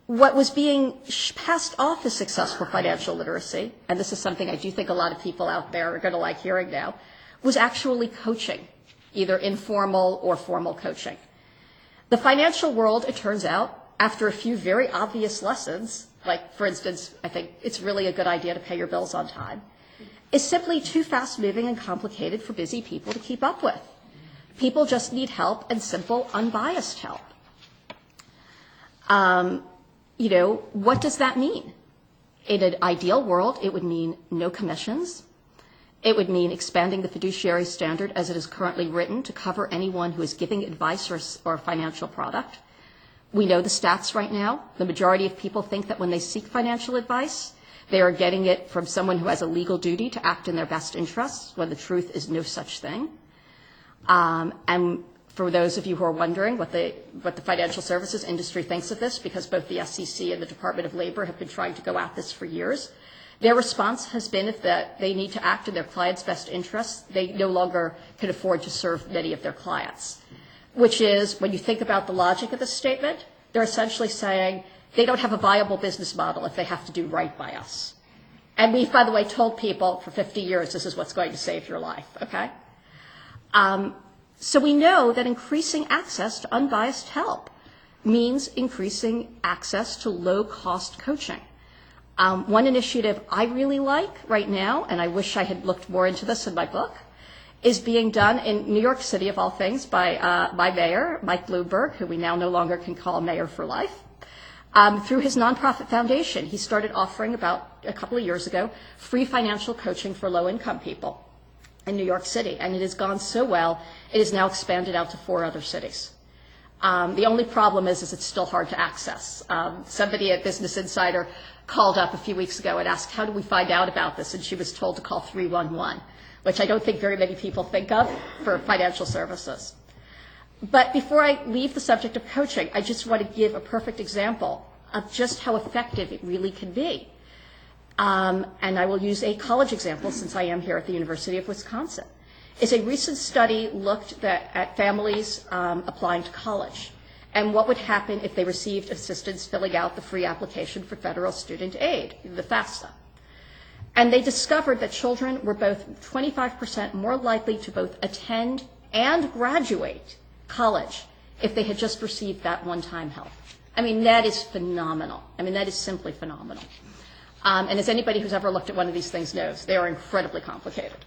[SPEAKER 5] what was being passed off as successful financial literacy, and this is something I do think a lot of people out there are going to like hearing now, was actually coaching, either informal or formal coaching. The financial world, it turns out, after a few very obvious lessons, like, for instance, I think it's really a good idea to pay your bills on time, is simply too fast-moving and complicated for busy people to keep up with. People just need help, and simple, unbiased help. What does that mean? In an ideal world, it would mean no commissions. It would mean expanding the fiduciary standard as it is currently written to cover anyone who is giving advice or a financial product. We know the stats right now. The majority of people think that when they seek financial advice, they are getting it from someone who has a legal duty to act in their best interests, when the truth is no such thing. And for those of you who are wondering what the financial services industry thinks of this, because both the SEC and the Department of Labor have been trying to go at this for years, their response has been that they need to act in their clients' best interests. They no longer can afford to serve many of their clients, which is, when you think about the logic of this statement, they're essentially saying they don't have a viable business model if they have to do right by us. And we've, by the way, told people for 50 years this is what's going to save your life, okay? So we know that increasing access to unbiased help means increasing access to low-cost coaching. One initiative I really like right now, and I wish I had looked more into this in my book, is being done in New York City, of all things, by Mayor Mike Bloomberg, who we now no longer can call Mayor for Life. Through his nonprofit foundation, he started offering about a couple of years ago free financial coaching for low-income people in New York City, and it has gone so well, it is now expanded out to 4 other cities. The only problem is it's still hard to access. Somebody at Business Insider called up a few weeks ago and asked, how do we find out about this? And she was told to call 311, which I don't think very many people think of for financial services. But before I leave the subject of coaching, I just want to give a perfect example of just how effective it really can be. And I will use a college example since I am here at the University of Wisconsin. It's a recent study looked at families applying to college and what would happen if they received assistance filling out the free application for federal student aid, the FAFSA. And they discovered that children were both 25% more likely to both attend and graduate college if they had just received that one-time help. I mean, that is phenomenal. I mean, that is simply phenomenal. And as anybody who's ever looked at one of these things knows, they are incredibly complicated.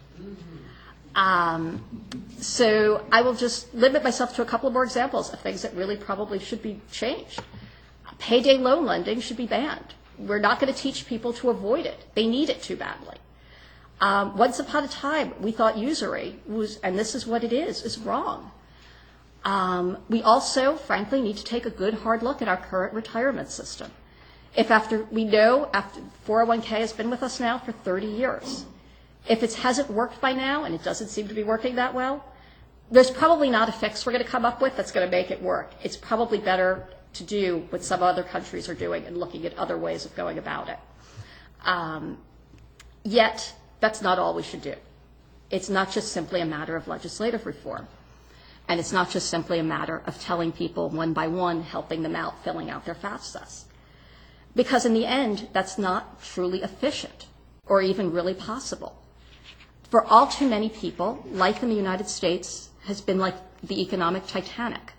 [SPEAKER 5] So I will just limit myself to a couple of more examples of things that really probably should be changed. Payday loan lending should be banned. We're not going to teach people to avoid it. They need it too badly. Once upon a time, we thought usury was, and this is what it is wrong. We also, frankly, need to take a good hard look at our current retirement system. We know after 401k has been with us now for 30 years. If it hasn't worked by now, and it doesn't seem to be working that well, there's probably not a fix we're going to come up with that's going to make it work. It's probably better to do what some other countries are doing and looking at other ways of going about it. Yet, that's not all we should do. It's not just simply a matter of legislative reform. And it's not just simply a matter of telling people one by one, helping them out, filling out their FAFSAs. Because in the end, that's not truly efficient or even really possible. For all too many people, life in the United States has been like the economic Titanic.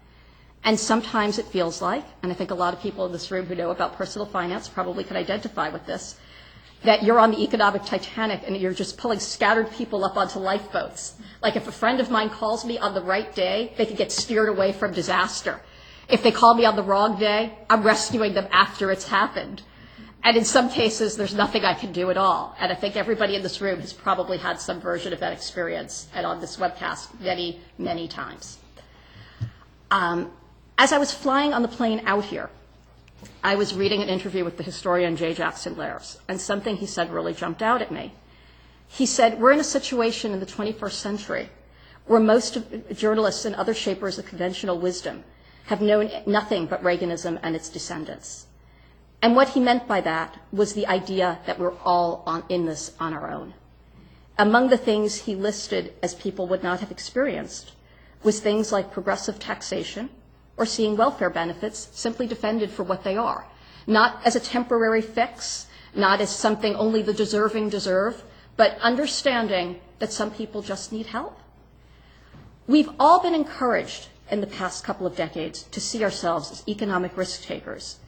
[SPEAKER 5] And sometimes it feels like, and I think a lot of people in this room who know about personal finance probably can identify with this, that you're on the economic Titanic and you're just pulling scattered people up onto lifeboats. Like if a friend of mine calls me on the right day, they can get steered away from disaster. If they call me on the wrong day, I'm rescuing them after it's happened. And in some cases, there's nothing I can do at all. And I think everybody in this room has probably had some version of that experience and on this webcast many, many times. As I was flying on the plane out here, I was reading an interview with the historian J. Jackson Lares, and something he said really jumped out at me. He said, we're in a situation in the 21st century where most of journalists and other shapers of conventional wisdom have known nothing but Reaganism and its descendants. And what he meant by that was the idea that we're all in this on our own. Among the things he listed as people would not have experienced was things like progressive taxation or seeing welfare benefits simply defended for what they are, not as a temporary fix, not as something only the deserving deserve, but understanding that some people just need help. We've all been encouraged in the past couple of decades to see ourselves as economic risk takers.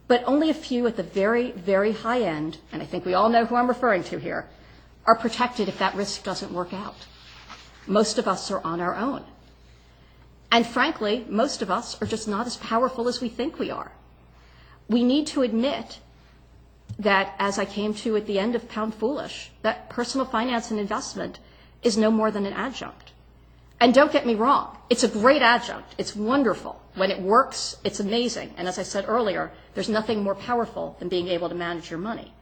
[SPEAKER 5] But only a few at the very, very high end, and I think we all know who I'm referring to here, are protected if that risk doesn't work out. Most of us are on our own. And frankly, most of us are just not as powerful as we think we are. We need to admit that, as I came to at the end of Pound Foolish, that personal finance and investment is no more than an adjunct. And don't get me wrong, it's a great adjunct. It's wonderful. When it works, it's amazing. And as I said earlier, there's nothing more powerful than being able to manage your money.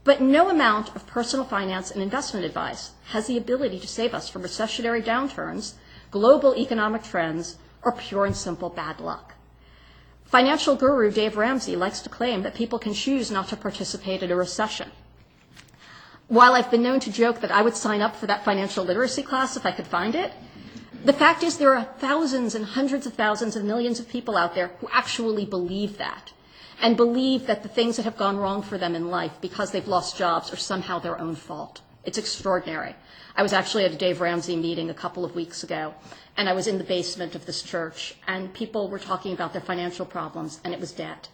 [SPEAKER 5] But no amount of personal finance and investment advice has the ability to save us from recessionary downturns, global economic trends, or pure and simple bad luck. Financial guru Dave Ramsey likes to claim that people can choose not to participate in a recession. While I've been known to joke that I would sign up for that financial literacy class if I could find it, the fact is there are thousands and hundreds of thousands and millions of people out there who actually believe that, and believe that the things that have gone wrong for them in life because they've lost jobs are somehow their own fault. It's extraordinary. I was actually at a Dave Ramsey meeting a couple of weeks ago, and I was in the basement of this church, and people were talking about their financial problems, and it was debt.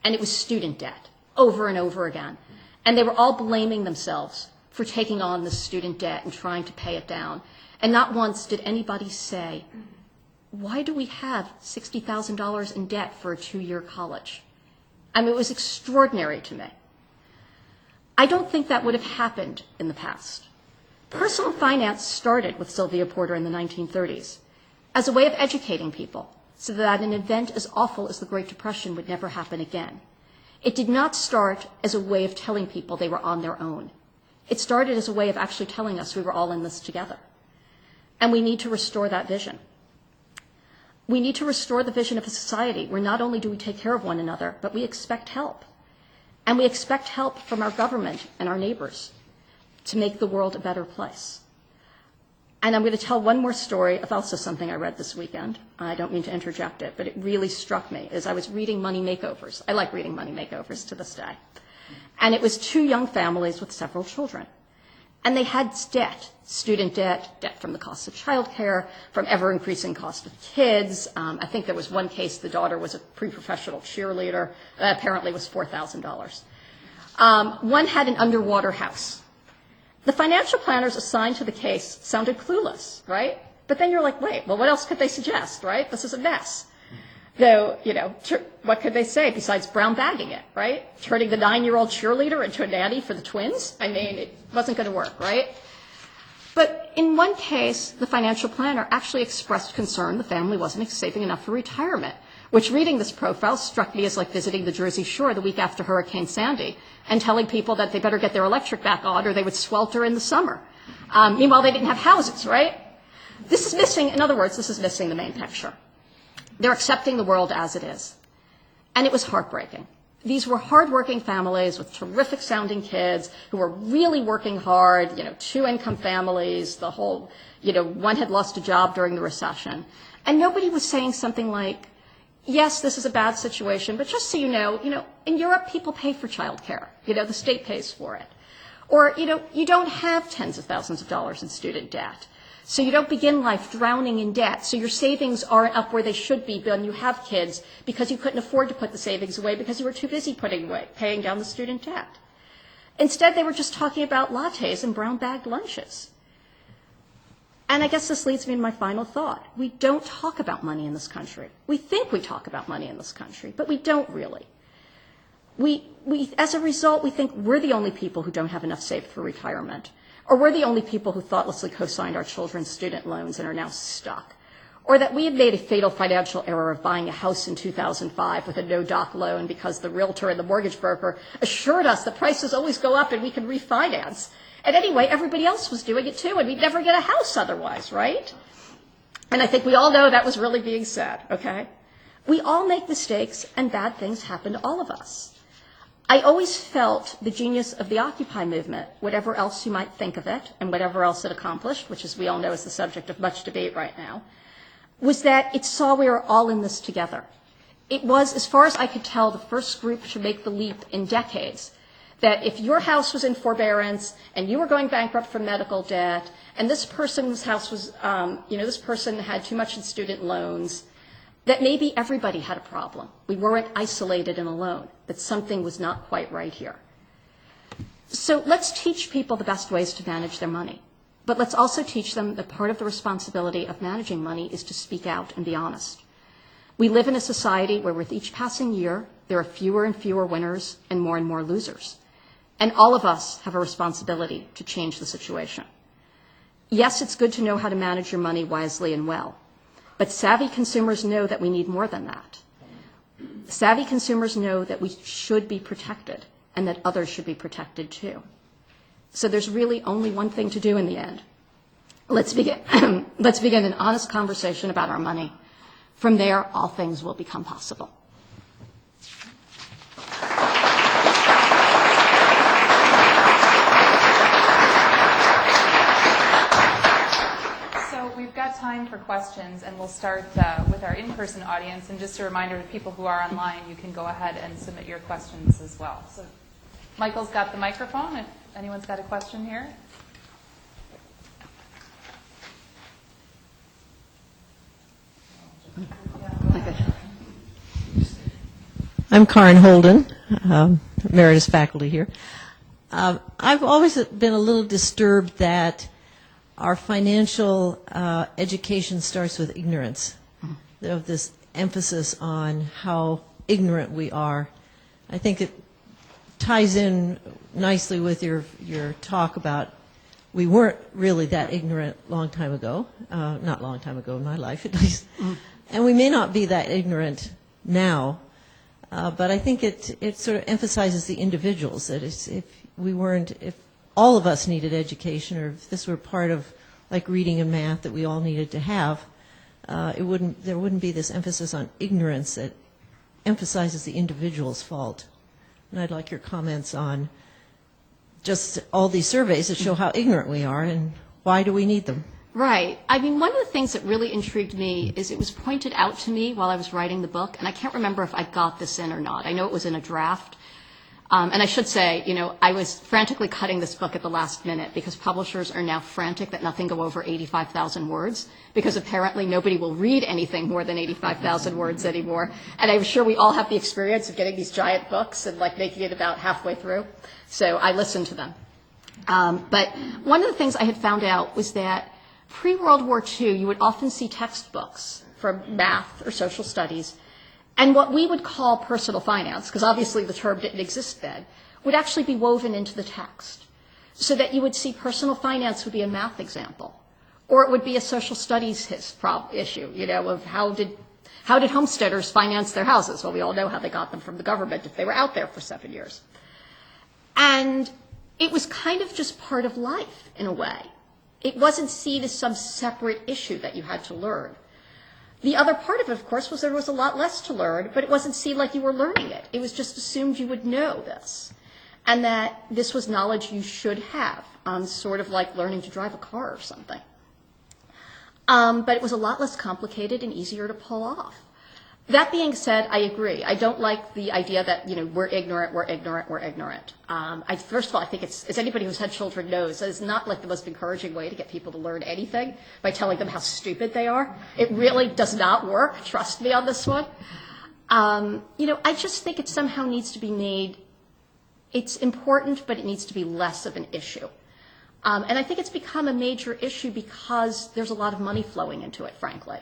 [SPEAKER 5] And it was student debt, over and over again. And they were all blaming themselves for taking on this student debt and trying to pay it down. And not once did anybody say, why do we have $60,000 in debt for a 2-year college? I mean, it was extraordinary to me. I don't think that would have happened in the past. Personal finance started with Sylvia Porter in the 1930s as a way of educating people so that an event as awful as the Great Depression would never happen again. It did not start as a way of telling people they were on their own. It started as a way of actually telling us we were all in this together. And we need to restore that vision. We need to restore the vision of a society where not only do we take care of one another, but we expect help. And we expect help from our government and our neighbors to make the world a better place. And I'm going to tell one more story of also something I read this weekend. I don't mean to interject it, but it really struck me as I was reading Money Makeovers. I like reading Money Makeovers to this day. And it was 2 young families with several children. And they had debt, student debt, debt from the cost of childcare, from ever-increasing cost of kids. I think there was one case, the daughter was a pre-professional cheerleader. That apparently was $4,000. One had an underwater house. The financial planners assigned to the case sounded clueless, right? But then you're like, wait, well, what else could they suggest, right? This is a mess. Though, what could they say besides brown bagging it, right? Turning the 9-year-old cheerleader into a nanny for the twins? I mean, it wasn't going to work, right? But in one case, the financial planner actually expressed concern the family wasn't saving enough for retirement, which reading this profile struck me as like visiting the Jersey Shore the week after Hurricane Sandy and telling people that they better get their electric back on or they would swelter in the summer. Meanwhile, they didn't have houses, right? This is missing the main picture. They're accepting the world as it is. And it was heartbreaking. These were hardworking families with terrific sounding kids who were really working hard, 2-income families, the whole, one had lost a job during the recession. And nobody was saying something like, yes, this is a bad situation, but just so you know, in Europe, people pay for childcare. The state pays for it. Or, you don't have tens of thousands of dollars in student debt. So you don't begin life drowning in debt. So your savings aren't up where they should be when you have kids because you couldn't afford to put the savings away because you were too busy paying down the student debt. Instead, they were just talking about lattes and brown-bagged lunches. And I guess this leads me to my final thought. We don't talk about money in this country. We think we talk about money in this country, but we don't really. As a result, we think we're the only people who don't have enough saved for retirement. Or we're the only people who thoughtlessly co-signed our children's student loans and are now stuck. Or that we had made a fatal financial error of buying a house in 2005 with a no-doc loan because the realtor and the mortgage broker assured us that prices always go up and we can refinance. And anyway, everybody else was doing it too, and we'd never get a house otherwise, right? And I think we all know that was really being said, okay? We all make mistakes, and bad things happen to all of us. I always felt the genius of the Occupy movement, whatever else you might think of it, and whatever else it accomplished, which as we all know is the subject of much debate right now, was that it saw we were all in this together. It was, as far as I could tell, the first group to make the leap in decades that if your house was in forbearance and you were going bankrupt from medical debt, and this person's house was, this person had too much in student loans, that maybe everybody had a problem. We weren't isolated and alone, that something was not quite right here. So let's teach people the best ways to manage their money. But let's also teach them that part of the responsibility of managing money is to speak out and be honest. We live in a society where with each passing year, there are fewer and fewer winners and more losers. And all of us have a responsibility to change the situation. Yes, it's good to know how to manage your money wisely and well, but savvy consumers know that we need more than that. Savvy consumers know that we should be protected and that others should be protected too. So there's really only one thing to do in the end. Let's begin an honest conversation about our money. From there, all things will become possible.
[SPEAKER 1] We've got time for questions, and we'll start with our in-person audience. And just a reminder to people who are online, you can go ahead and submit your questions as well. So Michael's got the microphone if anyone's got a question here.
[SPEAKER 6] I'm Karen Holden, emeritus faculty here. I've always been a little disturbed that our financial education starts with ignorance, of this emphasis on how ignorant we are. I think it ties in nicely with your talk about we weren't really that ignorant long time ago, not long time ago in my life at least, and we may not be that ignorant now, but I think it sort of emphasizes the individuals, that if all of us needed education, or if this were part of like reading and math that we all needed to have, there wouldn't be this emphasis on ignorance that emphasizes the individual's fault. And I'd like your comments on just all these surveys that show how ignorant we are and why do we need them.
[SPEAKER 5] Right. I mean, one of the things that really intrigued me is it was pointed out to me while I was writing the book, and I can't remember if I got this in or not. I know it was in a draft. And I should say, I was frantically cutting this book at the last minute because publishers are now frantic that nothing go over 85,000 words, because apparently nobody will read anything more than 85,000 words anymore. And I'm sure we all have the experience of getting these giant books and like making it about halfway through. So I listened to them. But one of the things I had found out was that pre-World War II, you would often see textbooks from math or social studies, and what we would call personal finance, because obviously the term didn't exist then, would actually be woven into the text. So that you would see personal finance would be a math example, or it would be a social studies issue, of how did homesteaders finance their houses? Well, we all know how they got them from the government if they were out there for 7 years. And it was kind of just part of life in a way. It wasn't seen as some separate issue that you had to learn. The other part of it, of course, was there was a lot less to learn, but it wasn't seen like you were learning it. It was just assumed you would know this, and that this was knowledge you should have, sort of like learning to drive a car or something. But it was a lot less complicated and easier to pull off. That being said, I agree. I don't like the idea that, we're ignorant. First of all, I think as anybody who's had children knows, that is not like the most encouraging way to get people to learn anything, by telling them how stupid they are. It really does not work. Trust me on this one. I just think it somehow needs to be made, it's important, but it needs to be less of an issue. And I think it's become a major issue because there's a lot of money flowing into it, frankly.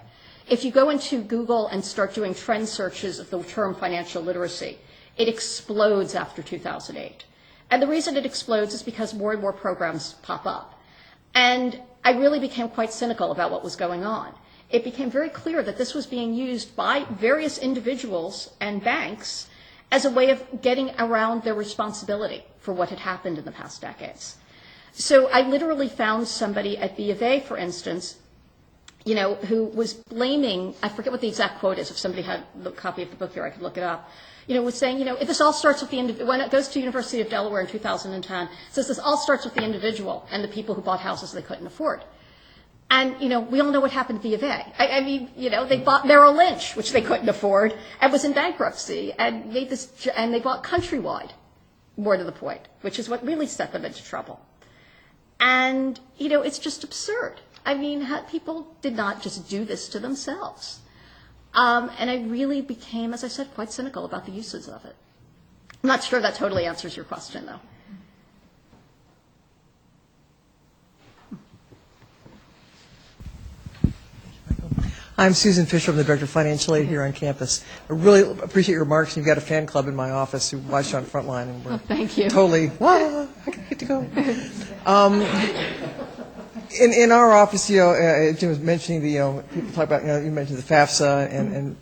[SPEAKER 5] If you go into Google and start doing trend searches of the term financial literacy, it explodes after 2008. And the reason it explodes is because more and more programs pop up. And I really became quite cynical about what was going on. It became very clear that this was being used by various individuals and banks as a way of getting around their responsibility for what had happened in the past decades. So I literally found somebody at B of A, for instance, who was blaming, I forget what the exact quote is, if somebody had the copy of the book here, I could look it up, was saying, if this all starts with when it goes to University of Delaware in 2010, it says this all starts with the individual and the people who bought houses they couldn't afford. And, we all know what happened at B of A. I mean, they bought Merrill Lynch, which they couldn't afford, and was in bankruptcy, and they bought Countrywide, more to the point, which is what really set them into trouble. And, it's just absurd. I mean, people did not just do this to themselves. And I really became, as I said, quite cynical about the uses of it. I'm not sure that totally answers your question, though.
[SPEAKER 7] I'm Susan Fisher. I'm the Director of Financial Aid here on campus. I really appreciate your remarks. You've got a fan club in my office who watched on Frontline, and we're
[SPEAKER 5] thank you.
[SPEAKER 7] Totally, I get to go. In our office, Jim was mentioning people talk about, you mentioned the FAFSA and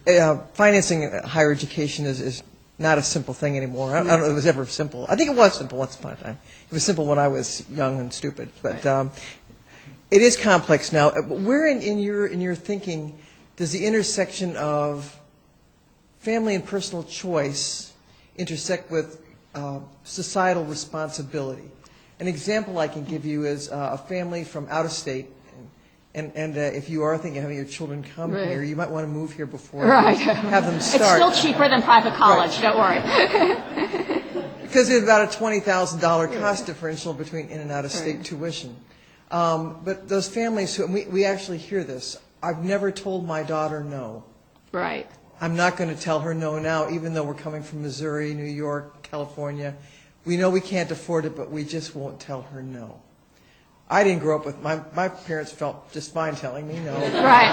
[SPEAKER 7] financing higher education is not a simple thing anymore. I don't know if it was ever simple. I think it was simple once upon a time. It was simple when I was young and stupid, but it is complex now. Where in your thinking does the intersection of family and personal choice intersect with societal responsibility? An example I can give you is a family from out of state, and if you are thinking of having your children come here, you might want to move here before you have them start.
[SPEAKER 5] It's still cheaper than private college, don't worry.
[SPEAKER 7] Because there's about a $20,000 cost differential between in and out of state tuition. But those families, we actually hear this, I've never told my daughter no.
[SPEAKER 5] Right.
[SPEAKER 7] I'm not going to tell her no now, even though we're coming from Missouri, New York, California. We know we can't afford it, but we just won't tell her no. I didn't grow up with, my parents felt just fine telling me no.
[SPEAKER 5] Right.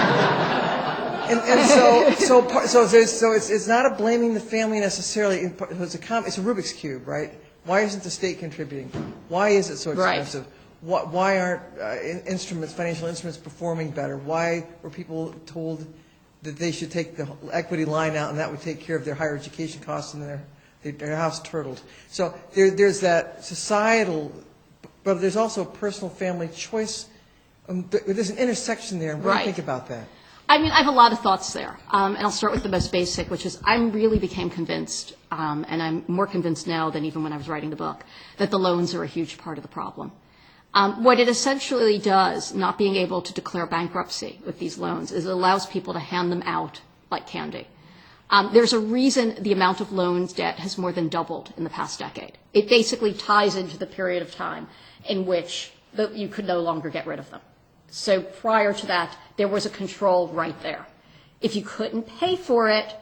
[SPEAKER 7] And so it's not a blaming the family necessarily. It's a Rubik's Cube, right? Why isn't the state contributing? Why is it so expensive?
[SPEAKER 5] Right.
[SPEAKER 7] Why aren't financial instruments performing better? Why were people told that they should take the equity line out and that would take care of their higher education costs and their house turtled? So there's that societal, but there's also personal family choice. There's an intersection there. What do you think about that?
[SPEAKER 5] I mean, I have a lot of thoughts there. And I'll start with the most basic, which is I really became convinced, and I'm more convinced now than even when I was writing the book, that the loans are a huge part of the problem. What it essentially does, not being able to declare bankruptcy with these loans, is it allows people to hand them out like candy. There's a reason the amount of loans debt has more than doubled in the past decade. It basically ties into the period of time in which you could no longer get rid of them. So prior to that, there was a control right there. If you couldn't pay for it,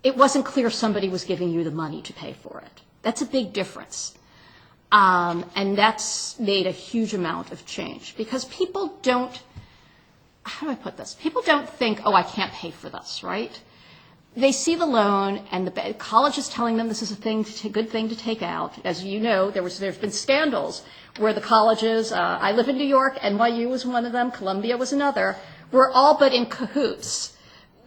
[SPEAKER 5] it wasn't clear somebody was giving you the money to pay for it. That's a big difference. And that's made a huge amount of change because people don't, how do I put this? People don't think, oh, I can't pay for this, right? They see the loan and the college is telling them this is a good thing to take out. As you know, there's been scandals where the colleges, I live in New York, NYU was one of them, Columbia was another, were all but in cahoots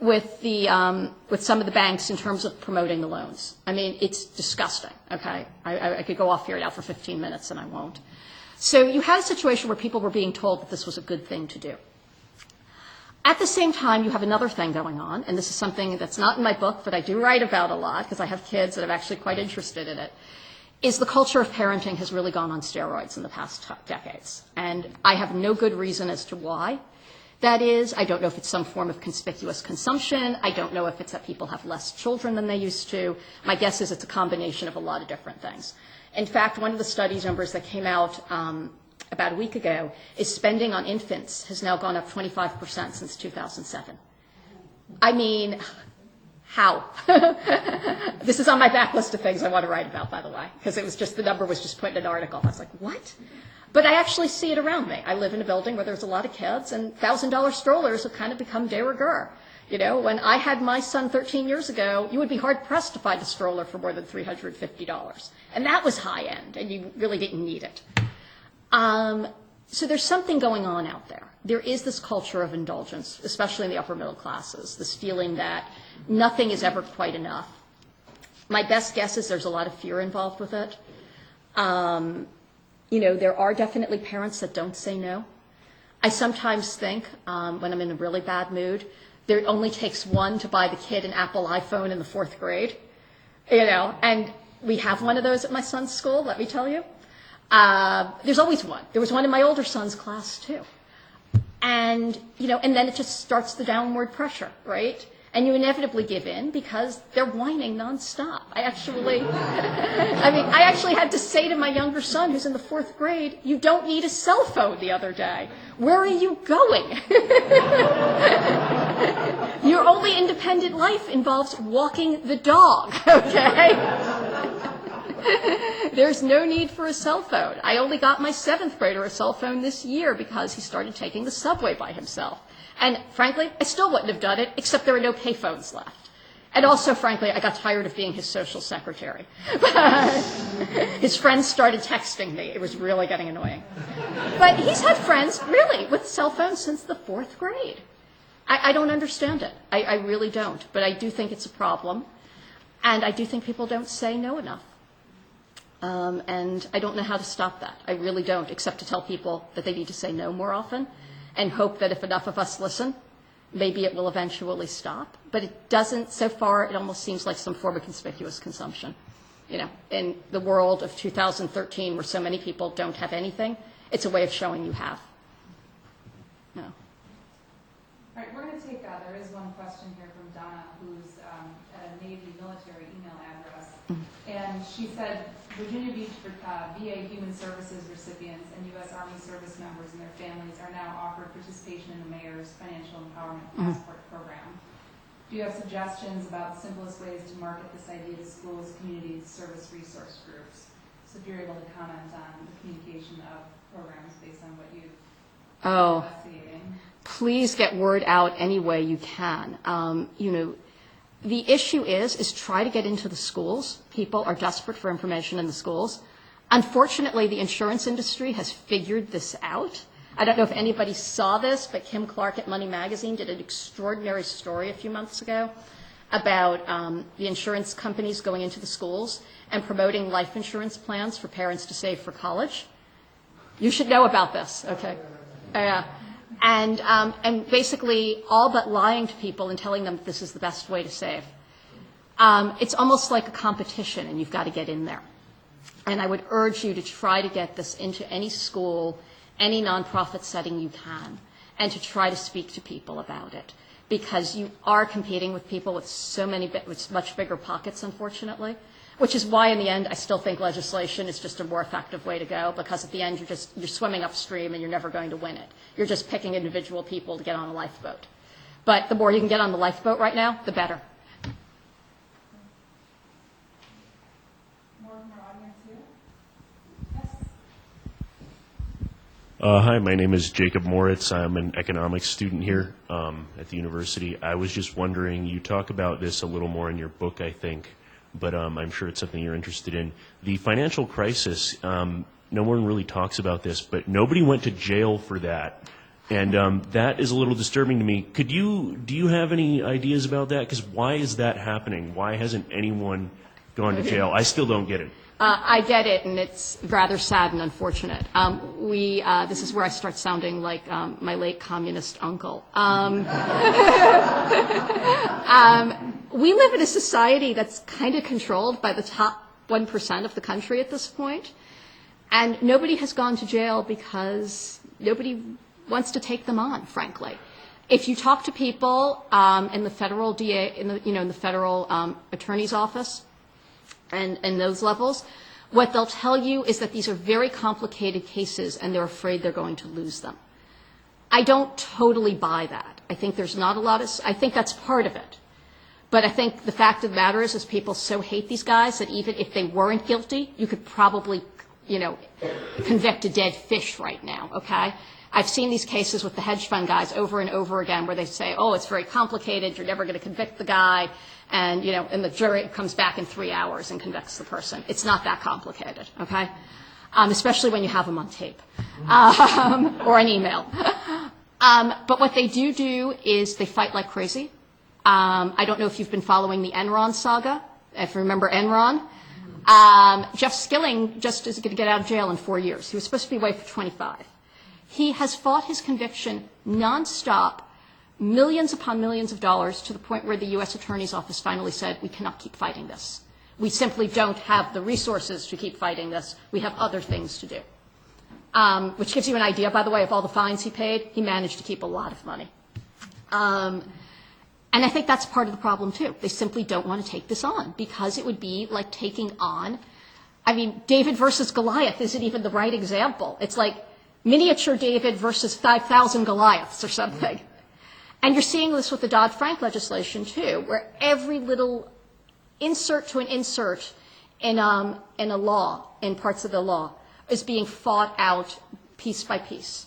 [SPEAKER 5] with some of the banks in terms of promoting the loans. I mean, it's disgusting, okay? I could go off here now for 15 minutes and I won't. So you had a situation where people were being told that this was a good thing to do. At the same time, you have another thing going on, and this is something that's not in my book, but I do write about a lot because I have kids that I'm actually quite interested in it, is the culture of parenting has really gone on steroids in the past decades. And I have no good reason as to why. That is, I don't know if it's some form of conspicuous consumption. I don't know if it's that people have less children than they used to. My guess is it's a combination of a lot of different things. In fact, one of the studies numbers that came out about a week ago is spending on infants has now gone up 25% since 2007. I mean, how? This is on my back list of things I want to write about, by the way, because it was just, the number was just put in an article. I was like, what? But I actually see it around me. I live in a building where there's a lot of kids, and $1,000 strollers have kind of become de rigueur. You know, when I had my son 13 years ago, you would be hard-pressed to find a stroller for more than $350. And that was high-end, and you really didn't need it. So there's something going on out there. There is this culture of indulgence, especially in the upper middle classes, this feeling that nothing is ever quite enough. My best guess is there's a lot of fear involved with it. You know, there are definitely parents that don't say no. I sometimes think when I'm in a really bad mood, there only takes one to buy the kid an Apple iPhone in the 4th grade, you know, and we have one of those at my son's school, let me tell you. There's always one. There was one in my older son's class too. And, you know, and then it just starts the downward pressure, right? And you inevitably give in because they're whining nonstop. I actually had to say to my younger son, who's in the 4th grade, you don't need a cell phone the other day. Where are you going? Your only independent life involves walking the dog, okay? There's no need for a cell phone. I only got my 7th grader a cell phone this year because he started taking the subway by himself. And frankly, I still wouldn't have done it, except there are no payphones left. And also, frankly, I got tired of being his social secretary. His friends started texting me. It was really getting annoying. But he's had friends, really, with cell phones since the 4th grade. I don't understand it. I really don't. But I do think it's a problem. And I do think people don't say no enough. And I don't know how to stop that. I really don't, except to tell people that they need to say no more often and hope that if enough of us listen, maybe it will eventually stop. But it doesn't. So far, it almost seems like some form of conspicuous consumption. You know, in the world of 2013, where so many people don't have anything, it's a way of showing you have. No.
[SPEAKER 1] All right, we're going to take, there is one question here from Donna, who's at a Navy military email address. And she said, Virginia Beach VA Human Services recipients and U.S. Army service members and their families are now offered participation in the Mayor's Financial Empowerment Passport program. Do you have suggestions about the simplest ways to market this idea to schools, communities, service resource groups? So if you're able to comment on the communication of programs based on what you've been investigating.
[SPEAKER 5] Please get word out any way you can. You know, the issue is try to get into the schools. People are desperate for information in the schools. Unfortunately, the insurance industry has figured this out. I don't know if anybody saw this, but Kim Clark at Money Magazine did an extraordinary story a few months ago about the insurance companies going into the schools and promoting life insurance plans for parents to save for college. You should know about this, okay? And basically all but lying to people and telling them that this is the best way to save. It's almost like a competition, and you've got to get in there. And I would urge you to try to get this into any school, any nonprofit setting you can, and to try to speak to people about it. Because you are competing with people with with much bigger pockets, unfortunately. Which is why, in the end, I still think legislation is just a more effective way to go, because at the end, you're swimming upstream and you're never going to win it. You're just picking individual people to get on a lifeboat. But the more you can get on the lifeboat right now, the better.
[SPEAKER 1] More from our audience here? Yes.
[SPEAKER 8] Hi, my name is Jacob Moritz. I'm an economics student here at the university. I was just wondering, you talk about this a little more in your book, I think, but I'm sure it's something you're interested in. The financial crisis, no one really talks about this, but nobody went to jail for that. And that is a little disturbing to me. Do you have any ideas about that? Because why is that happening? Why hasn't anyone gone to jail? I still don't get it.
[SPEAKER 5] I get it, and it's rather sad and unfortunate. This is where I start sounding like my late communist uncle. We live in a society that's kind of controlled by the top 1% of the country at this point, and nobody has gone to jail because nobody wants to take them on, frankly. If you talk to people in the federal DA, in the federal attorney's office, and those levels, what they'll tell you is that these are very complicated cases and they're afraid they're going to lose them. I don't totally buy that. I think there's not a lot of, I think that's part of it. But I think the fact of the matter is people so hate these guys that even if they weren't guilty, you could probably, convict a dead fish right now, okay? I've seen these cases with the hedge fund guys over and over again where they say, oh, it's very complicated, you're never going to convict the guy, and, and the jury comes back in 3 hours and convicts the person. It's not that complicated, okay? Especially when you have them on tape or an email. But what they do is they fight like crazy. I don't know if you've been following the Enron saga, if you remember Enron. Jeff Skilling just is going to get out of jail in 4 years. He was supposed to be away for 25. He has fought his conviction nonstop, millions upon millions of dollars, to the point where the U.S. Attorney's Office finally said, we cannot keep fighting this. We simply don't have the resources to keep fighting this. We have other things to do. Which gives you an idea, by the way, of all the fines he paid. He managed to keep a lot of money. And I think that's part of the problem, too. They simply don't want to take this on because it would be like taking on, I mean, David versus Goliath isn't even the right example. It's like miniature David versus 5,000 Goliaths or something. And you're seeing this with the Dodd-Frank legislation, too, where every little insert to an insert in a law, in parts of the law, is being fought out piece by piece.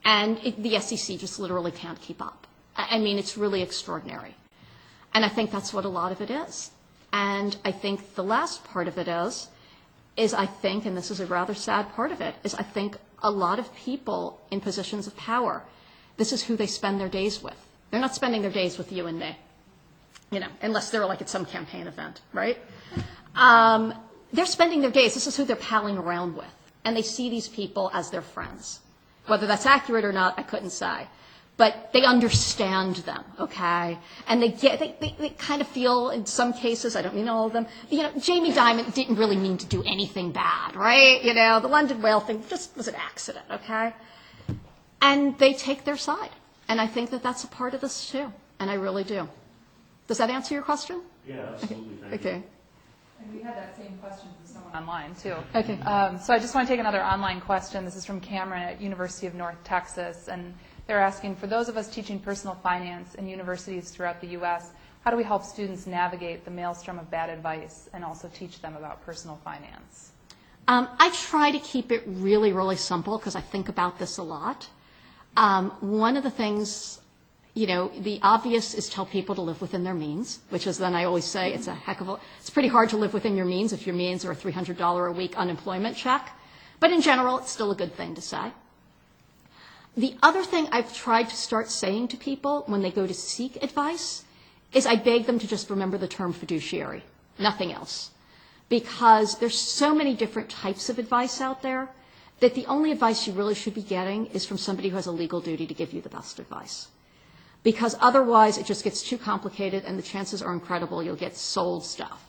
[SPEAKER 5] And the SEC just literally can't keep up. I mean, it's really extraordinary. And I think that's what a lot of it is. And I think the last part of it is I think, and this is a rather sad part of it, is I think a lot of people in positions of power, this is who they spend their days with. They're not spending their days with you and me, you know, unless they're like at some campaign event, right? They're spending their days, this is who they're palling around with. And they see these people as their friends. Whether that's accurate or not, I couldn't say. But they understand them, okay? And they kind of feel, in some cases, I don't mean all of them, you know, Jamie Dimon didn't really mean to do anything bad, right? You know, the London Whale thing just was an accident, okay? And they take their side. And I think that that's a part of this, too. And I really do. Does that answer your question?
[SPEAKER 8] Yeah, absolutely. Thank
[SPEAKER 5] Okay.
[SPEAKER 8] you.
[SPEAKER 1] And we had that same question from someone online, too.
[SPEAKER 5] Okay.
[SPEAKER 1] So I just want to take another online question. This is from Cameron at University of North Texas. And they're asking, for those of us teaching personal finance in universities throughout the U.S., how do we help students navigate the maelstrom of bad advice and also teach them about personal finance?
[SPEAKER 5] I try to keep it really, really simple because I think about this a lot. One of the things, you know, the obvious is tell people to live within their means, which is then I always say it's pretty hard to live within your means if your means are a $300 a week unemployment check. But in general, it's still a good thing to say. The other thing I've tried to start saying to people when they go to seek advice is I beg them to just remember the term fiduciary, nothing else. Because there's so many different types of advice out there that the only advice you really should be getting is from somebody who has a legal duty to give you the best advice. Because otherwise it just gets too complicated and the chances are incredible you'll get sold stuff.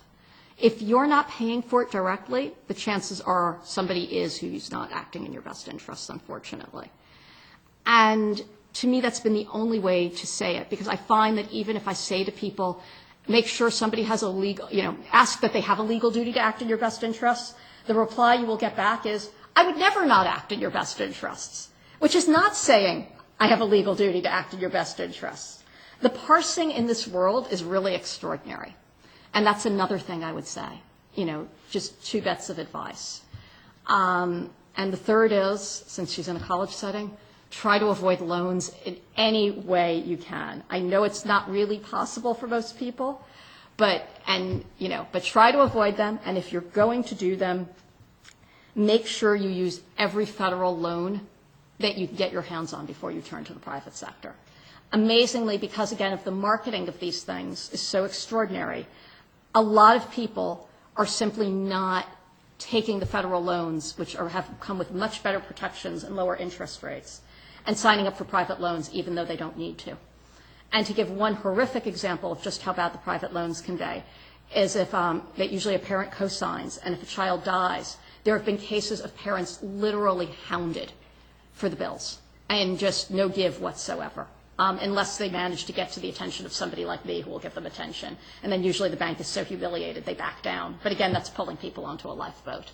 [SPEAKER 5] If you're not paying for it directly, the chances are somebody is who's not acting in your best interests, unfortunately. And to me, that's been the only way to say it, because I find that even if I say to people, make sure somebody has a legal, you know, ask that they have a legal duty to act in your best interests, the reply you will get back is, I would never not act in your best interests, which is not saying I have a legal duty to act in your best interests. The parsing in this world is really extraordinary. And that's another thing I would say, you know, just two bits of advice. And the third is, since she's in a college setting, try to avoid loans in any way you can. I know it's not really possible for most people, but try to avoid them. And if you're going to do them, make sure you use every federal loan that you can get your hands on before you turn to the private sector. Amazingly, because again, of the marketing of these things is so extraordinary, a lot of people are simply not taking the federal loans, which have come with much better protections and lower interest rates, and signing up for private loans even though they don't need to. And to give one horrific example of just how bad the private loans can be, is if that usually a parent co-signs, and if a child dies, there have been cases of parents literally hounded for the bills, and just no give whatsoever, unless they manage to get to the attention of somebody like me who will give them attention. And then usually the bank is so humiliated they back down. But again, that's pulling people onto a lifeboat.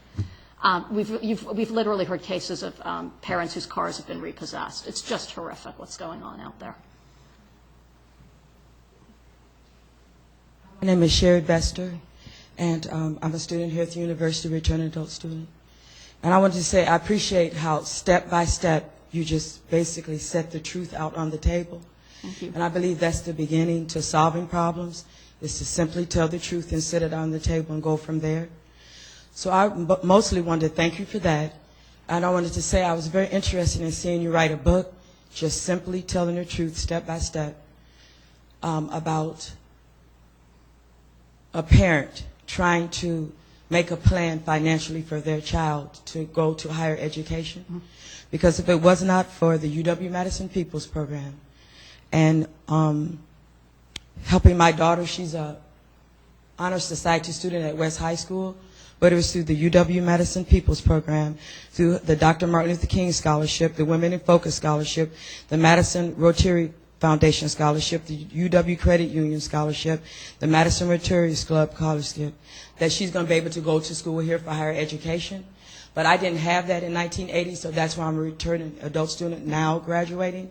[SPEAKER 5] We've literally heard cases of parents whose cars have been repossessed. It's just horrific what's going on out there.
[SPEAKER 9] My name is Sherry Bester, and I'm a student here at the university, returning adult student. And I wanted to say I appreciate how step by step you just basically set the truth out on the table.
[SPEAKER 5] Thank you.
[SPEAKER 9] And I believe that's the beginning to solving problems, is to simply tell the truth and set it on the table and go from there. So I mostly wanted to thank you for that. And I wanted to say I was very interested in seeing you write a book, just simply telling the truth step by step, about a parent trying to make a plan financially for their child to go to higher education. Mm-hmm. Because if it was not for the UW-Madison People's Program and helping my daughter, she's a honor society student at West High School, but it was through the UW-Madison People's Program, through the Dr. Martin Luther King Scholarship, the Women in Focus Scholarship, the Madison Rotary Foundation Scholarship, the UW Credit Union Scholarship, the Madison Rotary Club Scholarship, that she's going to be able to go to school here for higher education. But I didn't have that in 1980, so that's why I'm a returning adult student now graduating.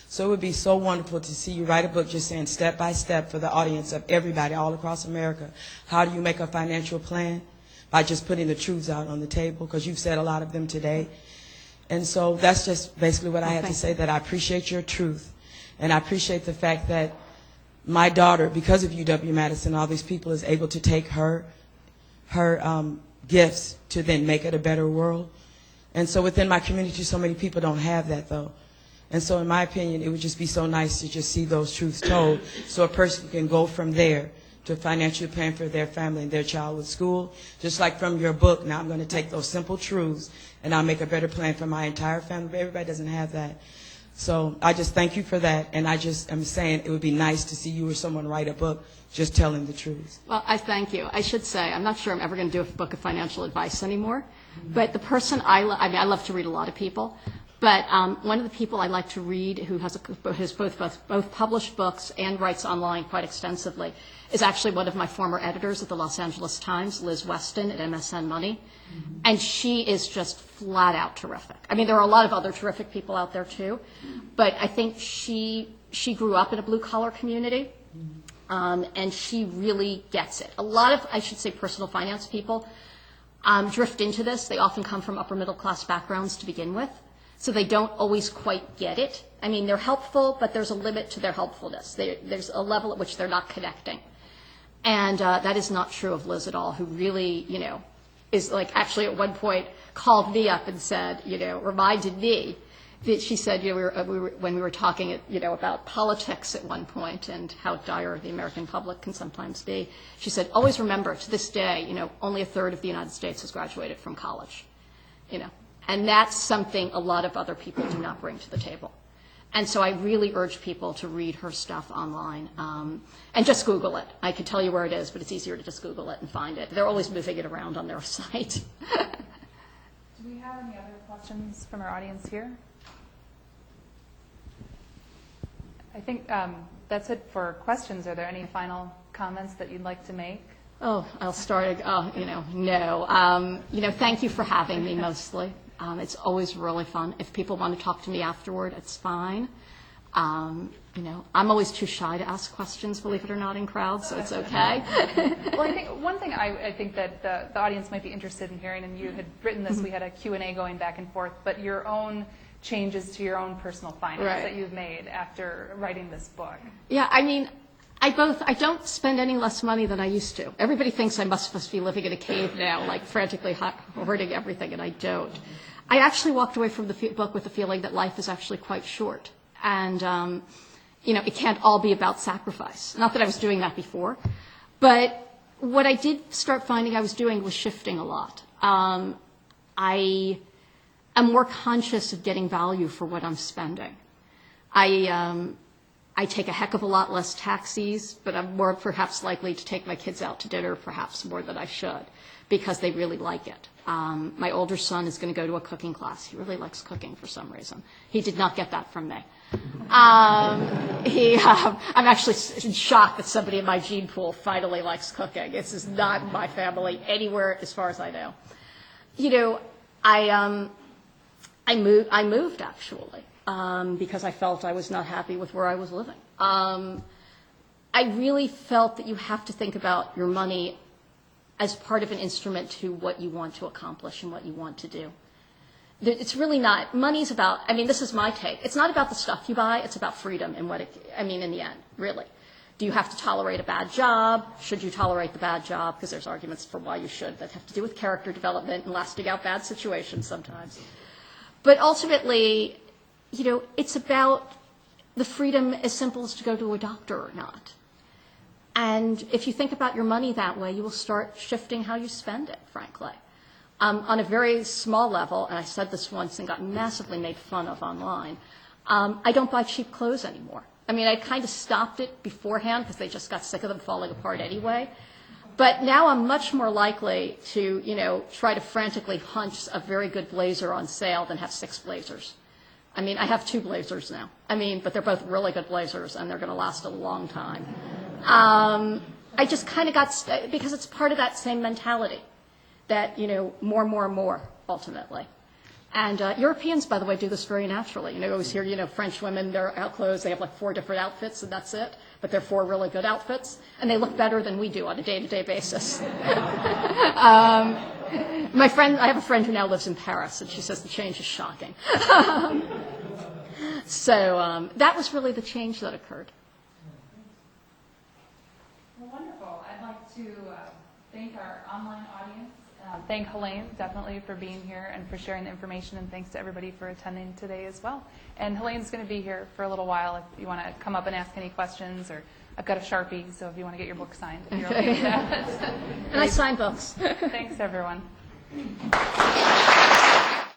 [SPEAKER 9] So it would be so wonderful to see you write a book just saying step by step for the audience of everybody all across America. How do you make a financial plan? By just putting the truths out on the table, because you've said a lot of them today. And so that's just basically what I had to say, that I appreciate your truth. And I appreciate the fact that my daughter, because of UW-Madison, all these people, is able to take her gifts to then make it a better world. And so within my community, so many people don't have that, though. And so in my opinion, it would just be so nice to just see those truths told so a person can go from there to financially plan for their family and their child with school. Just like from your book, now I'm going to take those simple truths and I'll make a better plan for my entire family. But everybody doesn't have that. So I just thank you for that. And I just am saying it would be nice to see you or someone write a book just telling the truth.
[SPEAKER 5] Well, I thank you. I should say, I'm not sure I'm ever going to do a book of financial advice anymore. But the person I love to read a lot of people. But one of the people I like to read who has both published books and writes online quite extensively is actually one of my former editors at the Los Angeles Times, Liz Weston at MSN Money. Mm-hmm. And she is just flat out terrific. I mean, there are a lot of other terrific people out there too, but I think she grew up in a blue-collar community, and she really gets it. A lot of, I should say, personal finance people drift into this. They often come from upper middle-class backgrounds to begin with. So they don't always quite get it. I mean, they're helpful, but there's a limit to their helpfulness. There's a level at which they're not connecting. And that is not true of Liz at all, who really, is like actually at one point called me up and said, reminded me that she said, when we were talking, about politics at one point and how dire the American public can sometimes be, she said, always remember, to this day, only a third of the United States has graduated from college, And that's something a lot of other people do not bring to the table. And so I really urge people to read her stuff online and just Google it. I could tell you where it is, but it's easier to just Google it and find it. They're always moving it around on their site.
[SPEAKER 1] Do we have any other questions from our audience here? I think that's it for questions. Are there any final comments that you'd like to make?
[SPEAKER 5] Oh, I'll start. No. Thank you for having me mostly. It's always really fun. If people want to talk to me afterward, it's fine. I'm always too shy to ask questions, believe it or not, in crowds, so it's okay.
[SPEAKER 1] Well, I think one thing I think that the audience might be interested in hearing, and you had written this, we had a Q&A going back and forth, but your own changes to your own personal finance that you've made after writing this book.
[SPEAKER 5] Yeah, I mean, I don't spend any less money than I used to. Everybody thinks I must be living in a cave now, like frantically hoarding everything, and I don't. I actually walked away from the book with the feeling that life is actually quite short. And, it can't all be about sacrifice. Not that I was doing that before. But what I did start finding I was doing was shifting a lot. I am more conscious of getting value for what I'm spending. I take a heck of a lot less taxis, but I'm more perhaps likely to take my kids out to dinner perhaps more than I should because they really like it. My older son is going to go to a cooking class. He really likes cooking for some reason. He did not get that from me. I'm actually shocked that somebody in my gene pool finally likes cooking. This is not in my family anywhere as far as I know. I moved actually. Because I felt I was not happy with where I was living. I really felt that you have to think about your money as part of an instrument to what you want to accomplish and what you want to do. It's really not, money's about, this is my take. It's not about the stuff you buy, it's about freedom and in the end, really. Do you have to tolerate a bad job? Should you tolerate the bad job? Because there's arguments for why you should that have to do with character development and lasting out bad situations sometimes. But ultimately, it's about the freedom as simple as to go to a doctor or not. And if you think about your money that way, you will start shifting how you spend it, frankly. On a very small level, and I said this once and got massively made fun of online, I don't buy cheap clothes anymore. I kind of stopped it beforehand because they just got sick of them falling apart anyway. But now I'm much more likely to, try to frantically hunch a very good blazer on sale than have 6 blazers. I mean, I have 2 blazers now. I mean, but they're both really good blazers, and they're going to last a long time. I just kind of got, because it's part of that same mentality that, more, ultimately. And Europeans, by the way, do this very naturally. You always hear, French women, their outclothes, they have like 4 different outfits, and that's it. But they're 4 really good outfits, and they look better than we do on a day-to-day basis. I have a friend who now lives in Paris, and she says the change is shocking. So that was really the change that occurred.
[SPEAKER 1] Well, wonderful. I'd like to thank our online audience. Thank Helaine, definitely, for being here and for sharing the information, and thanks to everybody for attending today as well. And Helaine's going to be here for a little while if you want to come up and ask any questions, or I've got a Sharpie, so if you want to get your book signed, if you're okay with that.
[SPEAKER 5] And I sign books.
[SPEAKER 1] Thanks, everyone.